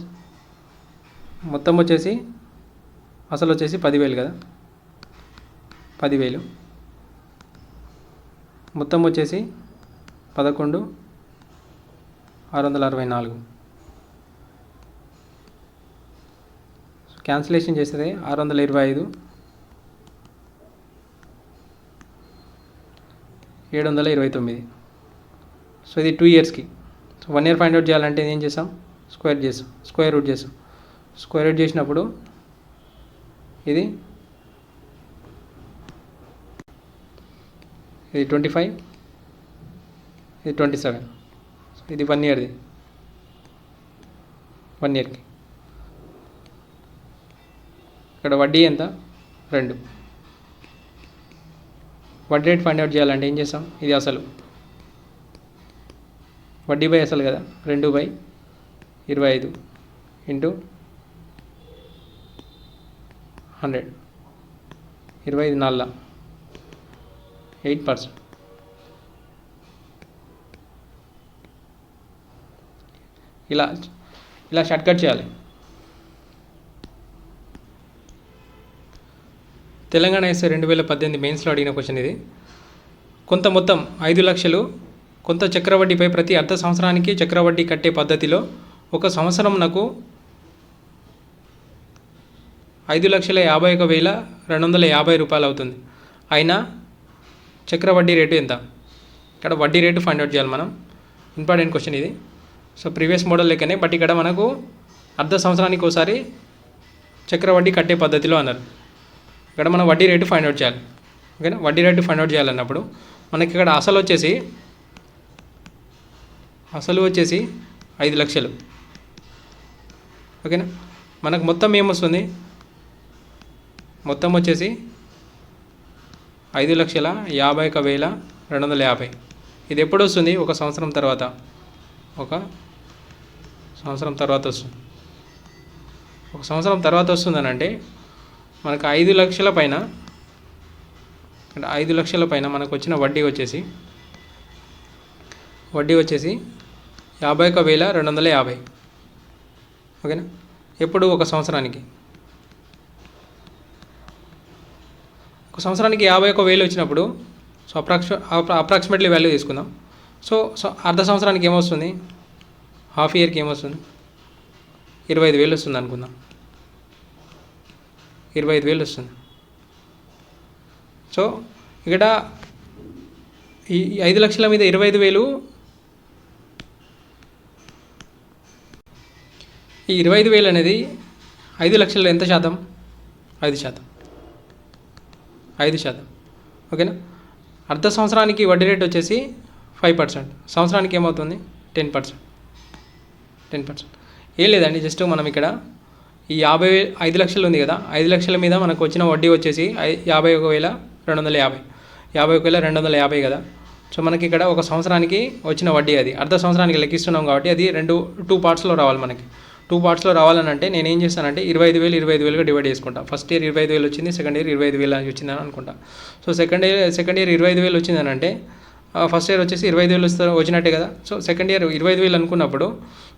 మొత్తం వచ్చేసి అసలు వచ్చేసి 10,000 కదా, 10,000 మొత్తం వచ్చేసి 11,664. క్యాన్సిలేషన్ చేస్తే 625, 729. సో ఇది 2 yearsకి. సో 1 year ఫైండ్ అవుట్ చేయాలంటే ఏం చేసాం, స్క్వేర్ రూట్ చేసాం. స్క్వేర్ రూట్ చేసినప్పుడు ఇది 25, ఇది 27. సో ఇది 1 yearది, 1 yearకి. ఇక్కడ వడ్డీ ఎంత, 2. వడ్డీ రేట్ ఫైండ్ అవుట్ చేయాలంటే ఏం చేస్తాం, ఇది అసలు వడ్డీ బై అసలు కదా, 2/25 ఇంటూ 100, 25 8%. ఇలా షార్ట్కట్ చేయాలి. తెలంగాణ ఎస్ఐ 2018 మెయిన్స్లో అడిగిన క్వశ్చన్ ఇది. కొంత మొత్తం 5 లక్షలు కొంత చక్రవడ్డీపై ప్రతి అర్ధ సంవత్సరానికి చక్రవడ్డీ కట్టే పద్ధతిలో ఒక సంవత్సరం నాకు 5,51,250 రూపాయలు అవుతుంది. అయినా చక్రవడ్డీ రేటు ఎంత? ఇక్కడ వడ్డీ రేటు ఫైండ్ అవుట్ చేయాలి మనం. ఇంపార్టెంట్ క్వశ్చన్ ఇది. సో ప్రీవియస్ మోడల్ లెక్కనే, బట్ ఇక్కడ మనకు అర్ధ సంవత్సరానికి ఒకసారి చక్ర వడ్డీ కట్టే పద్ధతిలో అన్నారు. ఇక్కడ మనం వడ్డీ రేటు ఫైండ్ అవుట్ చేయాలి. ఓకేనా, వడ్డీ రేటు ఫైండ్ అవుట్ చేయాలన్నప్పుడు మనకి ఇక్కడ అసలు వచ్చేసి 5 లక్షలు. ఓకేనా, మనకు మొత్తం ఏమొస్తుంది, మొత్తం వచ్చేసి 5,51,250. ఇది ఎప్పుడు వస్తుంది, ఒక సంవత్సరం తర్వాత వస్తుంది. ఒక సంవత్సరం తర్వాత వస్తుందని అంటే మనకు 5 లక్షల పైన, అంటే 5 లక్షల పైన మనకు వచ్చిన వడ్డీ వచ్చేసి 51,250. ఓకేనా, ఎప్పుడు ఒక సంవత్సరానికి 51,000 వచ్చినప్పుడు సో అప్రాక్సిమేట్లీ వాల్యూ తీసుకుందాం. సో అర్ధ సంవత్సరానికి ఏమొస్తుంది, హాఫ్ ఇయర్కి ఏమొస్తుంది, 25,000 వస్తుంది అనుకుందాం. 25,000 వస్తుంది. సో ఇక్కడ ఈ 5 లక్షల మీద 25,000, ఈ 25,000 అనేది 5 లక్షల్లో ఎంత శాతం, 5%. ఓకేనా, అర్ధ సంవత్సరానికి వడ్డీ రేట్ వచ్చేసి 5%, సంవత్సరానికి ఏమవుతుంది 10%. ఏం లేదండి, జస్ట్ మనం ఇక్కడ ఈ 5 లక్షలు ఉంది కదా, 5 లక్షల మీద మనకు వచ్చిన వడ్డీ వచ్చేసి 51,250. 51,250 కదా. సో మనకి ఇక్కడ ఒక సంవత్సరానికి వచ్చిన వడ్డీ, అది అర్ధ సంవత్సరానికి లెక్కిస్తున్నాం కాబట్టి అది 2 పార్ట్స్లో రావాలి. మనకి 2 పార్ట్స్లో రావాలని అంటే నేను ఏం చేస్తానంటే 25,000గా డివైడ్ చేసుకుంటా. ఫస్ట్ ఇయర్ 25,000 వచ్చింది, సెకండ్ ఇయర్ 25,000 అని వచ్చిందని అనుకుంటా. సో సెకండ్ ఇయర్ 25,000 వచ్చిందని అంటే ఫస్ట్ ఇయర్ వచ్చేసి 25,000 వచ్చినట్టే కదా. సో సెకండ్ ఇయర్ 25,000 అనుకున్నప్పుడు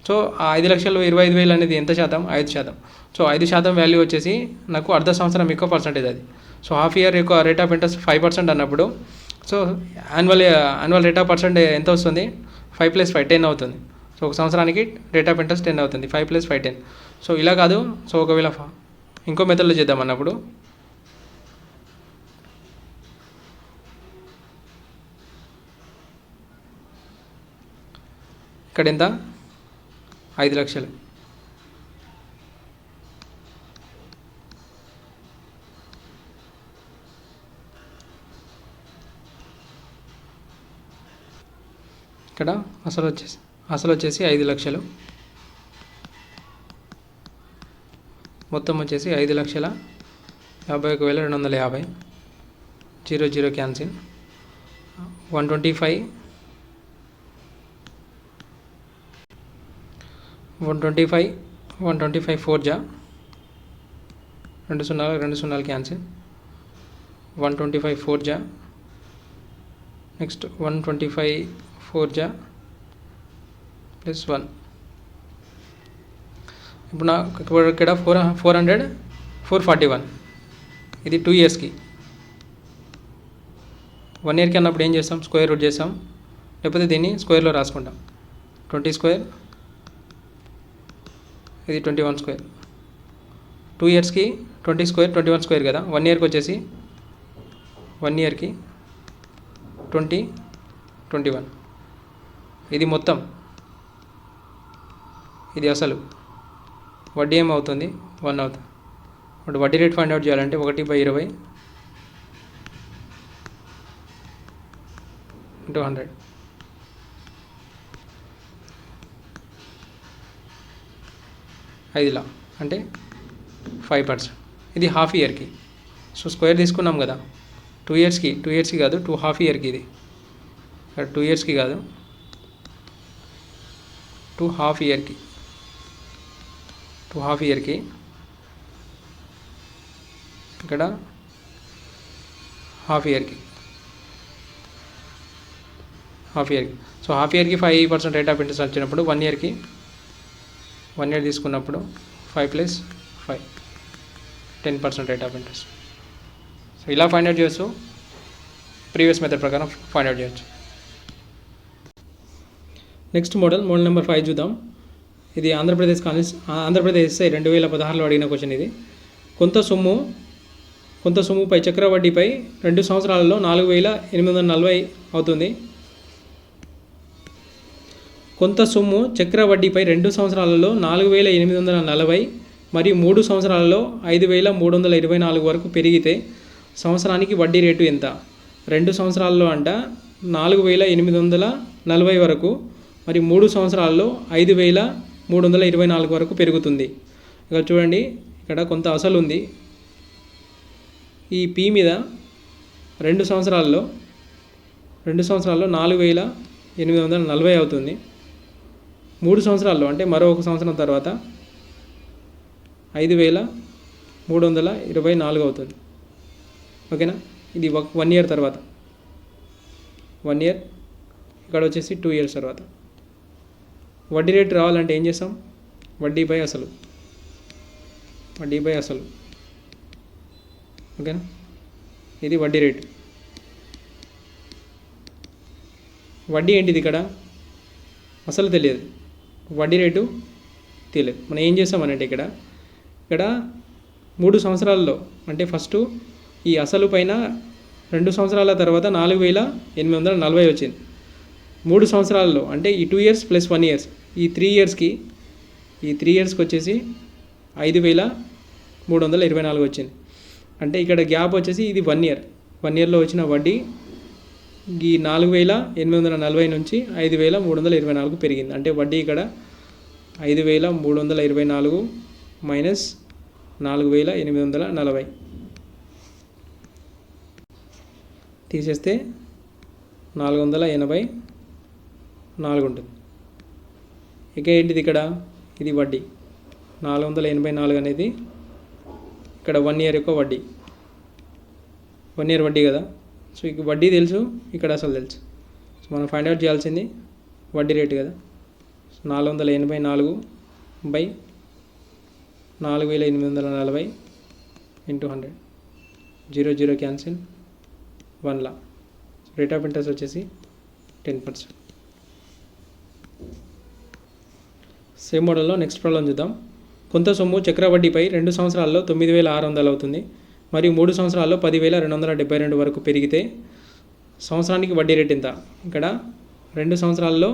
సో ఆ 5 లక్షలు 25,000 అనేది ఎంత శాతం, 5%. సో 5% వాల్యూ వచ్చేసి నాకు అర్ధ సంవత్సరం యొక్క పర్సంటేజ్ అది. సో హాఫ్ ఇయర్ యొక్క రేట్ ఆఫ్ ఇంట్రెస్ట్ 5% అన్నప్పుడు so annual rate of percent ఎంత వస్తుంది, 5 + 5 10 అవుతుంది. సో ఒక సంవత్సరానికి రేట్ ఆఫ్ ఇంట్రెస్ట్ 10 అవుతుంది, 5 + 5 10. సో ఇలా కాదు, సో ఒకవేళ ఇంకో మెథడ్లో చేద్దాం అన్నప్పుడు ఇక్కడ ఎంత, 5 లక్షలు. ఇక్కడ అసలు వచ్చేసి 5 లక్షలు, మొత్తం వచ్చేసి 5,51,250. 0 క్యాన్సిల్. 125 4 జా, 2 0 క్యాన్సిల్. 125 4 జా, నెక్స్ట్ 125 4 జా +1. ఇప్పుడు ఇక్కడ 441. ఇది 2 ఇయర్స్కి. 1 ఇయర్కి అన్నప్పుడు ఏం చేస్తాం, స్క్వేర్ రూట్ చేస్తాం, లేకపోతే దీన్ని స్క్వేర్లో రాసుకుంటాం. 20² ఇది 21². 2 ఇయర్స్కి 20² 21² కదా. 1 ఇయర్కి వచ్చేసి 1 ఇయర్కి 20 21. ఇది మొత్తం, ఇది అసలు వడ్డీ ఏమవుతుంది, 1 అవుతుంది. ఇప్పుడు వడ్డీ రేట్ ఫైండ్ అవుట్ చేయాలంటే 1/20 × 100. ఐదులా అంటే 5%. ఇది హాఫ్ ఇయర్కి. సో స్క్వేర్ తీసుకున్నాం కదా, 2 ఇయర్స్కి కాదు, 2 హాఫ్ ఇయర్కి. ఇది 2 ఇయర్స్కి కాదు, 2 హాఫ్ ఇయర్కి. 2 హాఫ్ ఇయర్కి ఇక్కడ హాఫ్ ఇయర్కి. సో హాఫ్ ఇయర్కి 5% రేట్ ఆఫ్ ఇంట్రెస్ట్ వచ్చినప్పుడు 1 ఇయర్కి 1 ఇయర్ తీసుకున్నప్పుడు 5 + 5 10% రేట్ ఆఫ్ ఇంట్రెస్ట్. సో ఇలా ఫైండ్ అవుట్ చేయొచ్చు, ప్రీవియస్ మెథడ్ ప్రకారం ఫైండ్ అవుట్ చేయొచ్చు. నెక్స్ట్ మోడల్ నెంబర్ 5 చూద్దాం. ఇది ఆంధ్రప్రదేశ్ SI 2016లో అడిగిన క్వశ్చన్. ఇది కొంత సొమ్ముపై చక్ర వడ్డీపై 2 సంవత్సరాలలో 4,840 అవుతుంది. కొంత సొమ్ము చక్ర వడ్డీపై 2 సంవత్సరాలలో 4,840 మరియు 3 సంవత్సరాలలో 5,324 వరకు పెరిగితే సంవత్సరానికి వడ్డీ రేటు ఎంత? 2 సంవత్సరాల్లో అంట 4,840 వరకు మరి 3 సంవత్సరాల్లో 5,324 వరకు పెరుగుతుంది. ఇక్కడ చూడండి, ఇక్కడ కొంత అసలు ఉంది. ఈ పి మీద 2 సంవత్సరాల్లో 4,840 అవుతుంది. 3 సంవత్సరాల్లో అంటే మరో 1 సంవత్సరం తర్వాత 5,324 అవుతుంది. ఓకేనా? ఇది 1 ఇయర్ తర్వాత, 1 ఇయర్, ఇక్కడ వచ్చేసి 2 ఇయర్స్ తర్వాత. వడ్డీ రేటు రావాలంటే ఏం చేస్తాం? వడ్డీ బై అసలు. ఓకేనా? ఇది వడ్డీ రేటు. వడ్డీ ఏంటిది? ఇక్కడ అసలు తెలియదు, వడ్డీ రేటు తెలియదు. మనం ఏం చేస్తామనంటే ఇక్కడ 3 సంవత్సరాల్లో అంటే ఫస్ట్ ఈ అసలు పైన 2 సంవత్సరాల తర్వాత 4,840 వచ్చింది. 3 సంవత్సరాల్లో అంటే ఈ 2 ఇయర్స్ ప్లస్ 1 ఇయర్స్, ఈ 3 ఇయర్స్కి వచ్చేసి 5,324 వచ్చింది. అంటే ఇక్కడ గ్యాప్ వచ్చేసి ఇది 1 ఇయర్. 1 ఇయర్లో వచ్చిన వడ్డీ ఈ 4,840 నుంచి 5,324 పెరిగింది. అంటే వడ్డీ ఇక్కడ 5,324 మైనస్ 4,840 తీసేస్తే 484 ఉంటుంది. ఇక ఏంటిది ఇక్కడ? ఇది వడ్డీ. 484 అనేది ఇక్కడ 1 ఇయర్ యొక్క వడ్డీ. 1 ఇయర్ వడ్డీ కదా. సో ఇక వడ్డీ తెలుసు, ఇక్కడ అసలు తెలుసు. సో మనం ఫైండ్ అవుట్ చేయాల్సింది వడ్డీ రేటు కదా. 484 by 4,840 into 100. 0 0 cancel, 1 law. Rate of interest వచ్చేసి 10%. సేమ్ మోడల్లో నెక్స్ట్ ప్రాబ్లం చూద్దాం. కొంత సొమ్ము చక్ర వడ్డీపై 2 సంవత్సరాల్లో 9,600 అవుతుంది మరియు 3 సంవత్సరాల్లో 10,272 వరకు పెరిగితే సంవత్సరానికి వడ్డీ రేటు ఎంత? ఇక్కడ 2 సంవత్సరాల్లో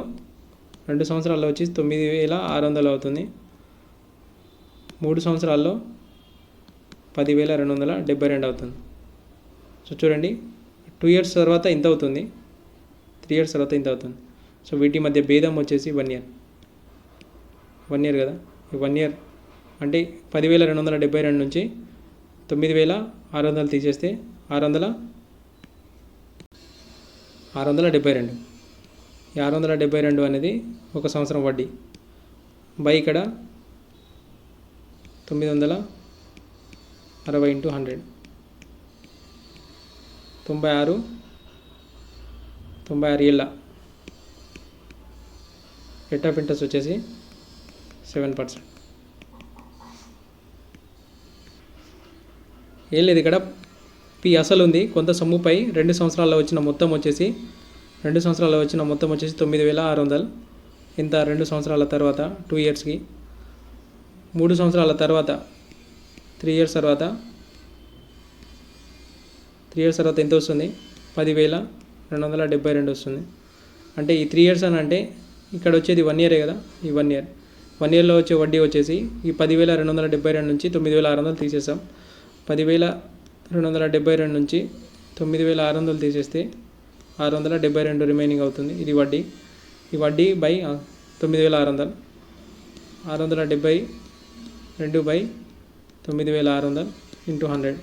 వచ్చి 9,600 అవుతుంది. 3 సంవత్సరాల్లో 10,272 అవుతుంది. సో చూడండి, 2 ఇయర్స్ తర్వాత ఇంత అవుతుంది, 3 ఇయర్స్ తర్వాత ఇంత అవుతుంది. సో వీటి మధ్య భేదం వచ్చేసి 1 ఇయర్. 1 ఇయర్ కదా. ఈ 1 ఇయర్ అంటే 10,272 నుంచి 9,600 తీసేస్తే 672. ఈ 672 అనేది 1 సంవత్సరం వడ్డీ బై ఇక్కడ 960 ఇంటూ 100. 96 ఏళ్ళ. రేట్ ఆఫ్ ఇంట్రెస్ట్ వచ్చేసి 7%. ఏం లేదు, ఇక్కడ పి అసలు ఉంది. కొంత సొమ్ముపై 2 సంవత్సరాల్లో వచ్చిన మొత్తం వచ్చేసి 9,600. ఇంత 2 సంవత్సరాల తర్వాత 2 ఇయర్స్కి, 3 సంవత్సరాల తర్వాత 3 ఇయర్స్ తర్వాత ఎంత వస్తుంది? 10,272 వస్తుంది. అంటే ఈ 3 ఇయర్స్ అని అంటే ఇక్కడ వచ్చేది 1 ఇయరే కదా. ఈ 1 ఇయర్లో వచ్చే వడ్డీ వచ్చేసి ఈ 10,272 నుంచి 9,600 తీసేసాం. 10,272 నుంచి 9,600 తీసేస్తే 672 రిమైనింగ్ అవుతుంది. ఇది వడ్డీ. ఈ వడ్డీ by 9,600. 672 by 9,600 into 100.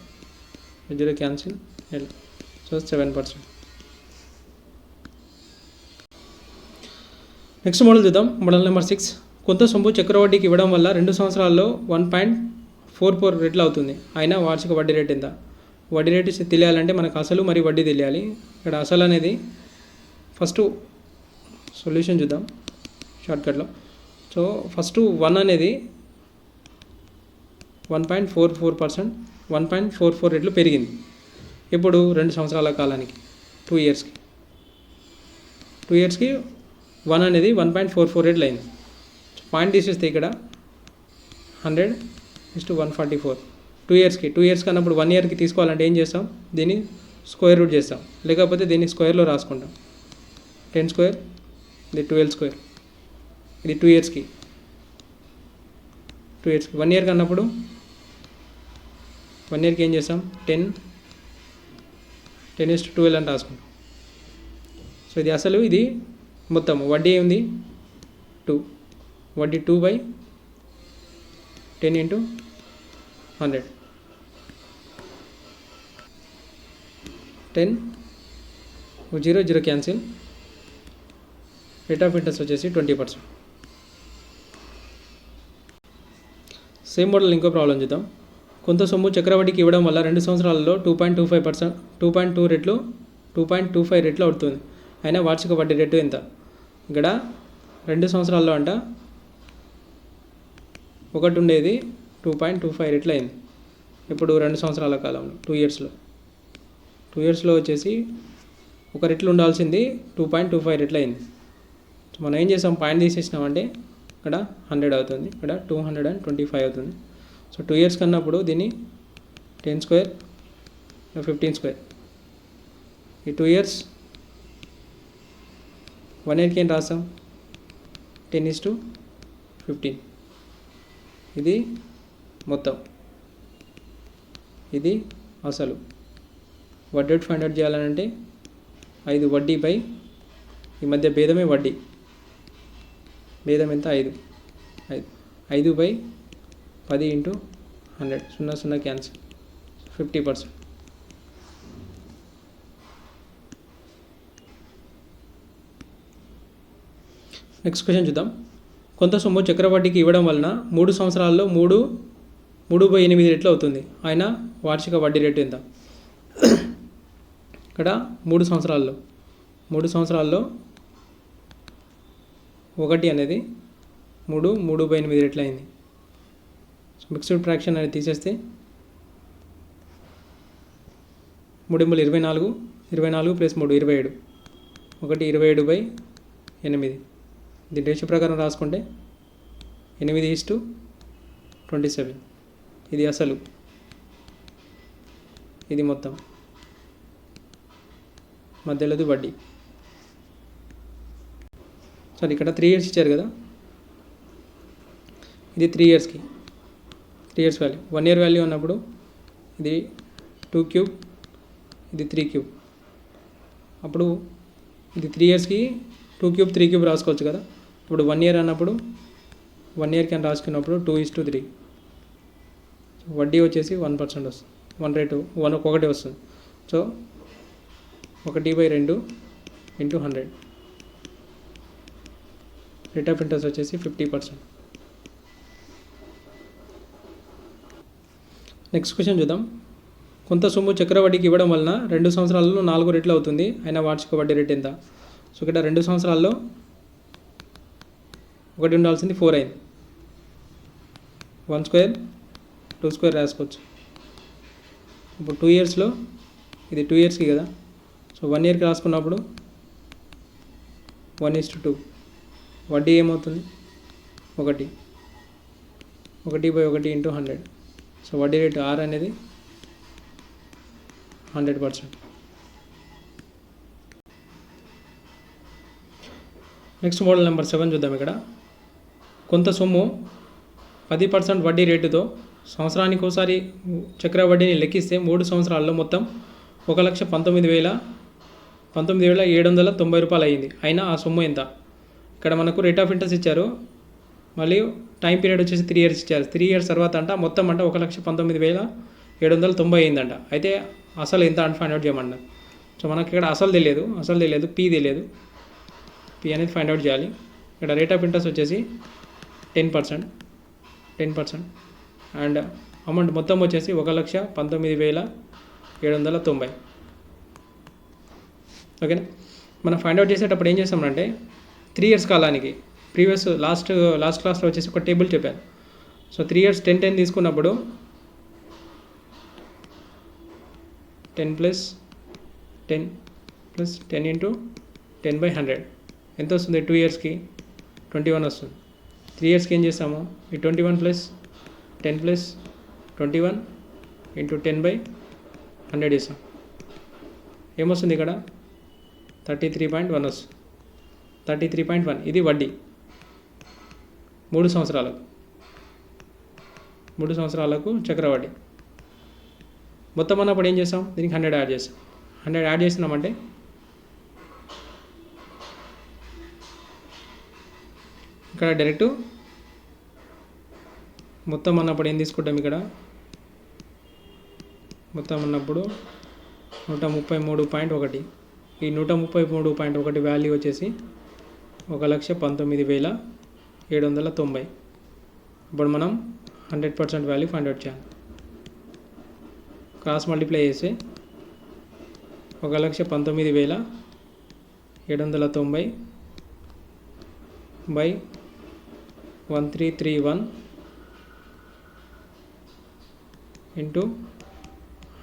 0 cancel, L. So 7%. Next model చూద్దాం. Model number 6. కొంత సొమ్ము చక్ర వడ్డీకి ఇవ్వడం వల్ల 2 సంవత్సరాల్లో 1.44 రెట్లు అవుతుంది. అయినా వార్షిక వడ్డీ రేటు ఎంత? వడ్డీ రేటు తెలియాలంటే మనకు అసలు మరియు వడ్డీ తెలియాలి. ఇక్కడ అసలు అనేది ఫస్ట్ సొల్యూషన్ చూద్దాం షార్ట్కట్లో. సో ఫస్ట్ 1 అనేది 1.44%, 1.44 రెట్లు పెరిగింది. ఇప్పుడు 2 సంవత్సరాల కాలానికి 2 ఇయర్స్కి 1 అనేది 1.44 రెట్లు అయింది. పాయింట్ తీసేస్తే ఇక్కడ 100:144. 2 ఇయర్స్కి అన్నప్పుడు 1 ఇయర్కి తీసుకోవాలంటే ఏం చేస్తాం? దీన్ని స్క్వేర్ రూట్ చేస్తాం, లేకపోతే దీన్ని స్క్వేర్లో రాసుకుంటాం. 10 స్క్వేర్, ఇది 12 స్క్వేర్. ఇది 2 ఇయర్స్కి 1 ఇయర్కి అన్నప్పుడు 1 ఇయర్కి ఏం చేస్తాం 10:12 అని రాసుకుంటాం. సో ఇది అసలు ఇది మొత్తం వడ్డీ ఉంది 2, వడ్డీ 2/10 × 100, 10 0 క్యాన్సిల్, రేట్ ఆఫ్ ఇంట్రెస్ట్ వచ్చేసి 20%. సేమ్ మోడల్ ఇంకో ప్రాబ్లం చూద్దాం. కొంత సొమ్ము చక్రవడ్డీకి ఇవ్వడం వల్ల 2 సంవత్సరాలలో 2.25 రెట్లు అవుతుంది. అయినా వార్షిక వడ్డీ రేటు ఎంత? ఇక్కడ 2 సంవత్సరాల్లో అంట ఒకటి ఉండేది 2.25 రెట్లు అయింది. ఇప్పుడు 2 సంవత్సరాల కాలంలో 2 ఇయర్స్లో వచ్చేసి 1 రెట్లు ఉండాల్సింది 2.25 రెట్లు అయింది. సో మనం ఏం చేసాం, పాయింట్ తీసేసినామంటే ఇక్కడ 100 అవుతుంది, ఇక్కడ 225 అవుతుంది. సో 2 ఇయర్స్ కన్నప్పుడు దీన్ని 10² 15². ఈ 2 ఇయర్స్ 1 ఇయర్కి ఏం రాస్తాం 10:15. ఇది మొత్తం, ఇది అసలు. వడ్డీ రేట్ ఫైండ్ అవుట్ చేయాలంటే 5 వడ్డీపై ఈ మధ్య భేదమే వడ్డీ. భేదం ఎంత 5 5/10 × 100, 0 క్యాన్సిల్, 50%. నెక్స్ట్ క్వశ్చన్ చూద్దాం. కొంత సొమ్ము చక్రవడ్డీకి ఇవ్వడం వలన 3 సంవత్సరాల్లో 3/8 రెట్లు అవుతుంది. ఆయన వార్షిక వడ్డీ రేటు ఎంత? ఇక్కడ 3 సంవత్సరాల్లో 1 అనేది 3/8 రెట్లు అయింది. సో మిక్స్డ్ ఫ్రాక్షన్ అనేది తీసేస్తే 3 × 24, 24 + 3 27, 1 27/8. దీని రేషియో ప్రకారం రాసుకుంటే 8:27. ఇది అసలు, ఇది మొత్తం, మధ్యలోది వడ్డీ. సరే ఇక్కడ 3 ఇయర్స్ ఇచ్చారు కదా, ఇది 3 ఇయర్స్కి 3 ఇయర్స్ వాల్యూ. 1 ఇయర్ వాల్యూ అన్నప్పుడు ఇది 2³ ఇది 3³ అప్పుడు ఇది 3 ఇయర్స్కి 2³ 3³ రాసుకోవచ్చు కదా. ఇప్పుడు 1 ఇయర్ అన్నప్పుడు 1 ఇయర్కి అని రాసుకున్నప్పుడు 2:3. వడ్డీ వచ్చేసి 1% వస్తుంది, 1 రేటు 1 వస్తుంది. సో 1/2 × 100, రేట్ ఆఫ్ ఇంట్రెస్ట్ వచ్చేసి 50%. నెక్స్ట్ క్వశ్చన్ చూద్దాం. కొంత సొమ్ము చక్రవడ్డీకి ఇవ్వడం వలన 2 సంవత్సరాలలో 4 రెట్లు అవుతుంది. అయినా వార్షిక వడ్డీ రేటు ఎంత? సో ఇక్కడ 2 సంవత్సరాల్లో 1 ఉండాల్సింది 4 అయింది. 1² 2² రాసుకోవచ్చు. ఇప్పుడు 2 ఇయర్స్లో ఇది 2 ఇయర్స్కి కదా. సో 1 ఇయర్కి రాసుకున్నప్పుడు 1:2. వడ్డీ ఏమవుతుంది 1 1/1 × 100. సో వడ్డీ రేటు R అనేది 100%. నెక్స్ట్ మోడల్ నెంబర్ 7 చూద్దాం. ఇక్కడ కొంత సొమ్ము 10% వడ్డీ రేటుతో సంవత్సరానికి ఒకసారి చక్ర వడ్డీని లెక్కిస్తే 3 సంవత్సరాల్లో మొత్తం 1,19,790 రూపాయలు అయ్యింది. అయినా ఆ సొమ్ము ఎంత? ఇక్కడ మనకు రేట్ ఆఫ్ ఇంట్రెస్ట్ ఇచ్చారు, మళ్ళీ టైం పీరియడ్ వచ్చేసి 3 ఇయర్స్ ఇచ్చారు. 3 ఇయర్స్ తర్వాత మొత్తం 1,19,790 అయిందంట. అయితే అసలు ఎంత అని ఫైండ్ అవుట్ చేయమన్నారు. సో మనకి ఇక్కడ అసలు తెలియదు, పీ తెలియదు. పీ అనేది ఫైండ్ అవుట్ చేయాలి. ఇక్కడ రేట్ ఆఫ్ ఇంట్రెస్ట్ వచ్చేసి 10% అండ్ అమౌంట్ మొత్తం వచ్చేసి 1,19,790. ఓకేనా. మనం ఫైండ్ అవుట్ చేసేటప్పుడు ఏం చేస్తామంటే 3 ఇయర్స్ కాలానికి లాస్ట్ క్లాస్లో వచ్చేసి ఒక టేబుల్ చెప్పాను. సో 3 ఇయర్స్ 10 తీసుకున్నప్పుడు 10 + 10 + 10 × 10/100 ఎంత వస్తుంది? 2 ఇయర్స్కి 21 వస్తుంది. 3 ఇయర్స్కి ఏం చేస్తాము, ఈ 21 + 10 + 21 × 10/100 చేస్తాం. ఏమొస్తుంది ఇక్కడ 33.1 వస్తుంది. 33.1 ఇది వడ్డీ. 3 సంవత్సరాలకు 3 సంవత్సరాలకు చక్రవడ్డీ మొత్తం అన్నప్పుడు ఏం చేస్తాం, దీనికి 100 యాడ్ చేస్తాం. 100 యాడ్ చేస్తున్నామంటే ఇక్కడ డైరెక్ట్ మొత్తం అన్నప్పుడు ఏం తీసుకుంటాం, ఇక్కడ మొత్తం అన్నప్పుడు 133.1. ఈ 133.1 వాల్యూ వచ్చేసి 1,19,790. ఇప్పుడు మనం 100% వాల్యూ ఫైండ్ అవుట్ చేయాలి. క్రాస్ మల్టిప్లై చేస్తే 1,19,790 బై 1331 ఇంటూ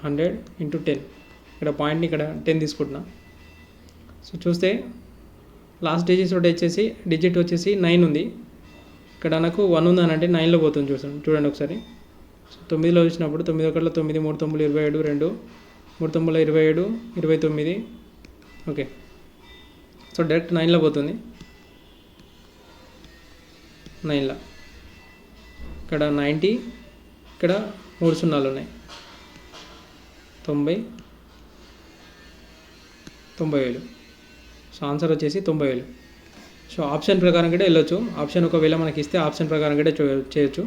100 ఇంటూ 10. ఇక్కడ పాయింట్ని ఇక్కడ 10 తీసుకుంటున్నా. సో చూస్తే లాస్ట్ డిజిట్ వచ్చేసి 9 ఉంది. ఇక్కడ నాకు 1 ఉంది అని అంటే 9లో పోతుంది. చూడండి ఒకసారి. సో 9లో వచ్చినప్పుడు 9 ఒకటిలో 9, 3 9 27, 2 3 9 27, 29. ఓకే, సో డైరెక్ట్ 9లో పోతుంది. 9లో ఇక్కడ 90, ఇక్కడ 3 సున్నాలు ఉన్నాయి. 90,000. సో ఆన్సర్ వచ్చేసి 90,000. సో ఆప్షన్ ప్రకారం కూడా వెళ్ళొచ్చు. ఆప్షన్ ఒకవేళ మనకి ఇస్తే ఆప్షన్ ప్రకారం కూడా చేయొచ్చు.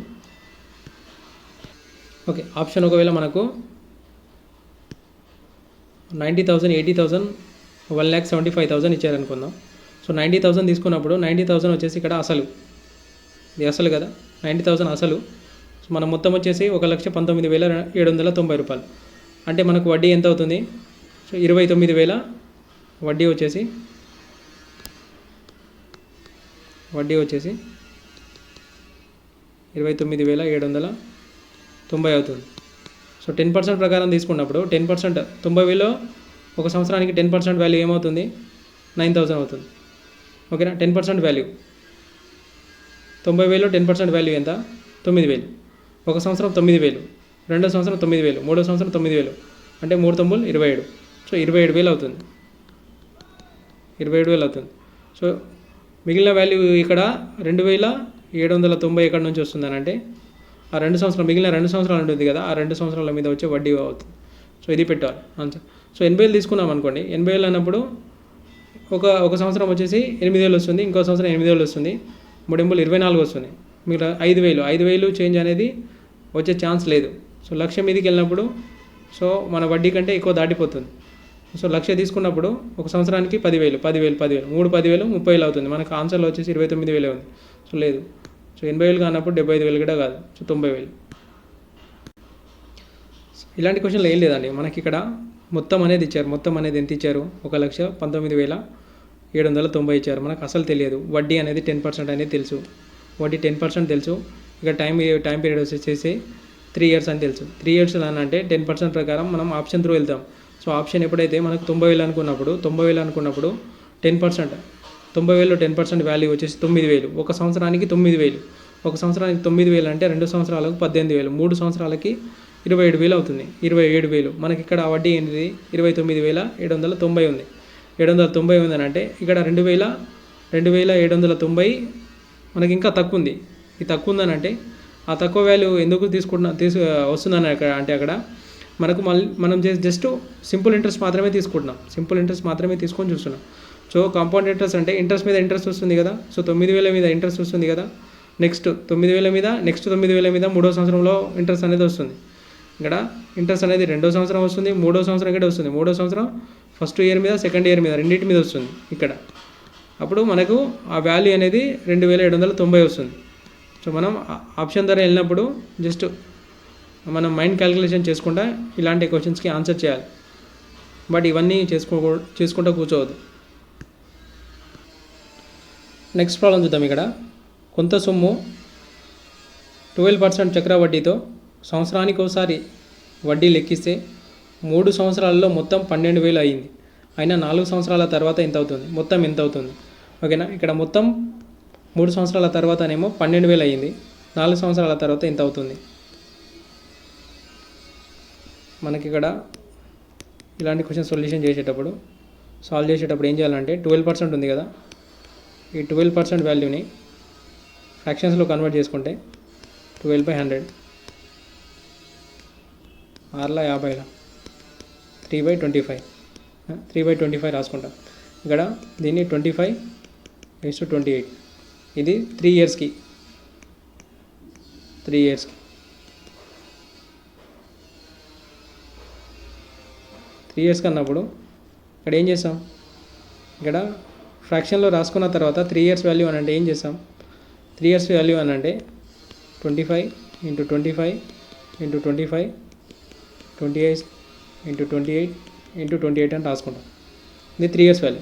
ఓకే, ఆప్షన్ ఒకవేళ మనకు 90,000, 80,000, 1,75,000 ఇచ్చారనుకుందాం. సో 90,000 తీసుకున్నప్పుడు 90,000 వచ్చేసి ఇక్కడ అసలు, ఇది అసలు కదా, 90,000 అసలు. సో మన మొత్తం వచ్చేసి 1,19,790 రూపాయలు. అంటే మనకు వడ్డీ ఎంత అవుతుంది? సో 29,000 వడ్డీ వచ్చేసి 29,790 అవుతుంది. సో 10% ప్రకారం తీసుకున్నప్పుడు 10%, 90,000 ఒక సంవత్సరానికి 10% వాల్యూ ఏమవుతుంది? 9,000 అవుతుంది. ఓకేనా, 10% వాల్యూ 90,000, 10% వాల్యూ ఎంత? 9,000. ఒక సంవత్సరం 9,000, రెండో సంవత్సరం 9,000, మూడో సంవత్సరం 9,000, అంటే 3 9 27. సో 27,000 అవుతుంది. 27,000 అవుతుంది. సో మిగిలిన వాల్యూ ఇక్కడ 2,790 ఎక్కడి నుంచి వస్తుందని అంటే ఆ 2 సంవత్సరాలు, మిగిలిన 2 సంవత్సరాలు ఉంటుంది కదా, ఆ 2 సంవత్సరాల మీద వచ్చే వడ్డీ అవుతుంది. సో ఇది పెట్టాలి ఆన్సర్. సో 80,000 తీసుకున్నాం అనుకోండి. 80,000 అన్నప్పుడు ఒక సంవత్సరం వచ్చేసి 8,000 వస్తుంది, ఇంకో సంవత్సరం 8,000 వస్తుంది, 3 24 వస్తుంది. మీరు 5,000 చేంజ్ అనేది వచ్చే ఛాన్స్ లేదు. సో 1,00,000 మీదకి వెళ్ళినప్పుడు సో మన వడ్డీ కంటే ఎక్కువ దాటిపోతుంది. సో 1,00,000 తీసుకున్నప్పుడు ఒక సంవత్సరానికి 10,000, 3 10,000, 30,000 అవుతుంది. మనకు ఆన్సర్లో వచ్చేసి 29,000 ఉంది. సో లేదు. సో 80,000 కానప్పుడు 75,000 కూడా కాదు. సో 90,000. ఇలాంటి క్వశ్చన్లు ఏం లేదండి. మనకి ఇక్కడ మొత్తం అనేది ఇచ్చారు. మొత్తం అనేది ఎంత ఇచ్చారు? 1,19,790 ఇచ్చారు. మనకు అసలు తెలియదు. వడ్డీ అనేది 10% అనేది తెలుసు. వడ్డీ 10% తెలుసు. ఇక టైం పీరియడ్ వచ్చేసి 3 years అని తెలుసు. 3 years అని అంటే 10% ప్రకారం మనం ఆప్షన్ త్రూ వెళ్తాం. సో ఆప్షన్ ఎప్పుడైతే మనకు 90,000 అనుకున్నప్పుడు 10%, 90,000లో 10% వాల్యూ వచ్చేసి 9,000. ఒక సంవత్సరానికి 9,000. ఒక సంవత్సరానికి 9,000 అంటే 2 సంవత్సరాలకు 18,000, 3 సంవత్సరాలకి 27,000 అవుతుంది. 27,000. మనకి ఇక్కడ వడ్డీ ఏంటిది? 29,790 ఉంది. 790 ఉందని అంటే ఇక్కడ 2,790 మనకి ఇంకా తక్కువ ఉంది. ఈ తక్కువ ఉందని అంటే ఆ తక్కువ వాల్యూ ఎందుకు వస్తుందని అక్కడ మనకు మనం జస్ట్ సింపుల్ ఇంట్రెస్ట్ మాత్రమే తీసుకుంటున్నాం. సింపుల్ ఇంట్రెస్ట్ మాత్రమే తీసుకొని చూస్తున్నాం. సో కాంపౌండ్ ఇంట్రెస్ట్ అంటే ఇంట్రెస్ట్ మీద ఇంట్రెస్ట్ వస్తుంది కదా. సో 9,000 మీద ఇంట్రెస్ట్ వస్తుంది కదా. నెక్స్ట్ 9,000 మీద, నెక్స్ట్ 9,000 మీద 3వ సంవత్సరంలో ఇంట్రెస్ట్ అనేది వస్తుంది. ఇక్కడ ఇంట్రెస్ట్ అనేది 2వ సంవత్సరం వస్తుంది, 3వ సంవత్సరం కూడా వస్తుంది. 3వ సంవత్సరం ఫస్ట్ ఇయర్ మీద, సెకండ్ ఇయర్ మీద, రెండింటి మీద వస్తుంది ఇక్కడ. అప్పుడు మనకు ఆ వాల్యూ అనేది 2,790 వస్తుంది. సో మనం ఆప్షన్ ద్వారా వెళ్ళినప్పుడు జస్ట్ మనం మైండ్ క్యాలిక్యులేషన్ చేసుకుంటా ఇలాంటి క్వశ్చన్స్కి ఆన్సర్ చేయాలి. బట్ ఇవన్నీ చేసుకుంటూ కూర్చోవద్దు. నెక్స్ట్ ప్రాబ్లం చూద్దాం. ఇక్కడ కొంత సొమ్ము 12% చక్రవడ్డీతో సంవత్సరానికి ఒకసారి వడ్డీ లెక్కిస్తే 3 సంవత్సరాలలో మొత్తం 12,000 అయ్యింది. అయినా 4 సంవత్సరాల తర్వాత ఎంత అవుతుంది? మొత్తం ఎంత అవుతుంది? ఓకేనా, ఇక్కడ మొత్తం 3 సంవత్సరాల తర్వాతనేమో 12,000 అయ్యింది. 4 సంవత్సరాల తర్వాత ఎంత అవుతుంది? మనకి ఇక్కడ ఇలాంటి క్వశ్చన్ సాల్వ్ చేసేటప్పుడు ఏం చేయాలంటే 12% ఉంది కదా, ఈ 12% వాల్యూని ఫ్రాక్షన్స్లో కన్వర్ట్ చేసుకుంటే 12/100 6ల 50ల 3/25 3/25 రాసుకుంటాం. ఇక్కడ దీన్ని 25:28 ఇది 3 ఇయర్స్కి 3 ఇయర్స్కి 3 ఇయర్స్కి అన్నప్పుడు ఇక్కడ ఏం చేస్తాం, ఇక్కడ ఫ్రాక్షన్లో రాసుకున్న తర్వాత 3 ఇయర్స్ వాల్యూ అని అంటే ఏం చేస్తాం, 3 ఇయర్స్ వాల్యూ అని అంటే 25 × 25 × 25 28 × 28 × 28 అని రాసుకుంటాం. ఇది 3 ఇయర్స్ వాల్యూ.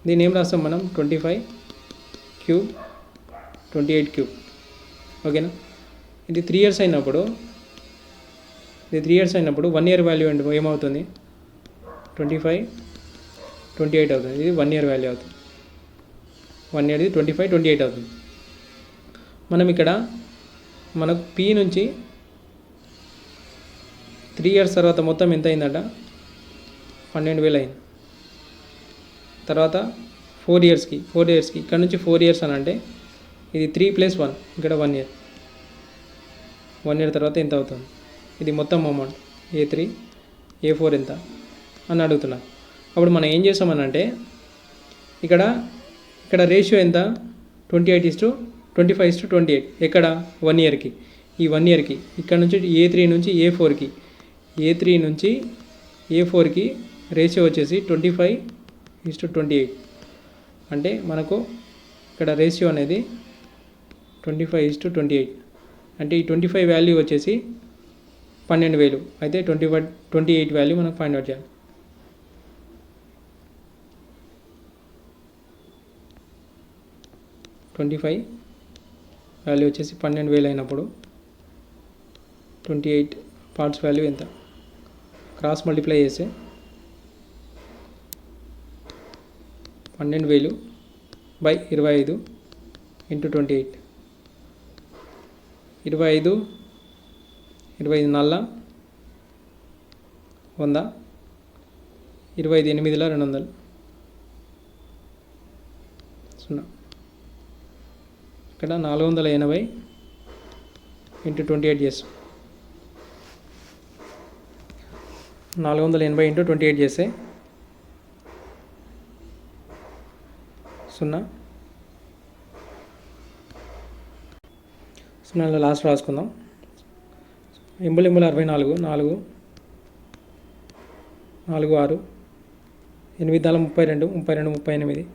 దీన్ని ఏం రాస్తాం మనం 25³ 28³ ఓకేనా. ఇది 3 ఇయర్స్ అయినప్పుడు 1 ఇయర్ వాల్యూ అంటే ఏమవుతుంది 25 28 అవుతుంది. ఇది 1 ఇయర్ వాల్యూ అవుతుంది. 1 ఇయర్ది 25 28 అవుతుంది. మనం ఇక్కడ మనకు పి నుంచి 3 ఇయర్స్ తర్వాత మొత్తం ఎంత అయిందట 12,000 అయింది. తర్వాత 4 ఇయర్స్కి ఇక్కడ నుంచి 4 ఇయర్స్ అని అంటే ఇది 3 + 1 ఇక్కడ 1 ఇయర్. 1 ఇయర్ తర్వాత ఎంత అవుతుంది, ఇది మొత్తం అమౌంట్ A3 A4 ఎంత అని అడుగుతున్నారు. అప్పుడు మనం ఏం చేస్తామనంటే ఇక్కడ రేషియో ఎంత 25:28 ఎక్కడ 1 ఇయర్కి. ఈ 1 ఇయర్కి ఇక్కడ నుంచి A3 నుంచి A4కి రేషియో వచ్చేసి 25:28 అంటే మనకు ఇక్కడ రేషియో అనేది 25:28 అంటే ఈ 25 వాల్యూ వచ్చేసి 12,000 అయితే 28 వాల్యూ మనకు ఫైండ్ అవుట్ చేయాలి. 25 వాల్యూ వచ్చేసి 12,000 అయినప్పుడు 28 పార్ట్స్ వాల్యూ ఎంత, క్రాస్ మల్టిప్లై చేస్తే 12,000/25 × 28 25 4 100 25 8 200 0 ఇక్కడ 480 × 28 చేస్తాం. 480 × 28 చేస్తే 0 0 లాస్ట్ రాసుకుందాం. ఎంబుల్ 64 4 4 6 8 32 38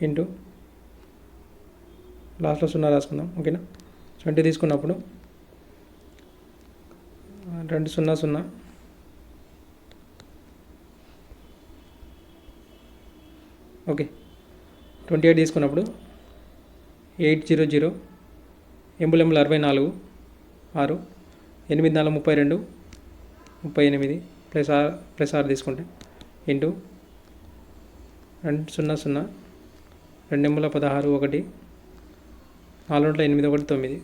ఇంటూ లాస్ట్లో 0 రాసుకుందాం ఓకేనా. 20 తీసుకున్నప్పుడు 2 0 0 ఓకే. 28 తీసుకున్నప్పుడు 800 ఎంబుల్ 64 6 8 4 32 38 +6 తీసుకుంటే ఇంటూ 2 0 0 2 ఎంబుల 16 1 4 8 1 9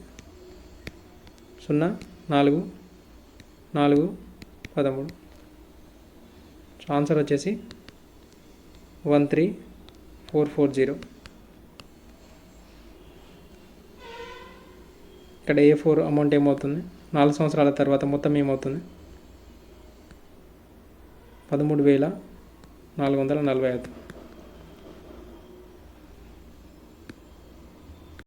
0 4 4 13 ఆన్సర్ వచ్చేసి 13440. ఇక్కడ A4 అమౌంట్ ఏమవుతుంది 4 సంవత్సరాల తర్వాత మొత్తం ఏమవుతుంది 13,440 అవుతుంది.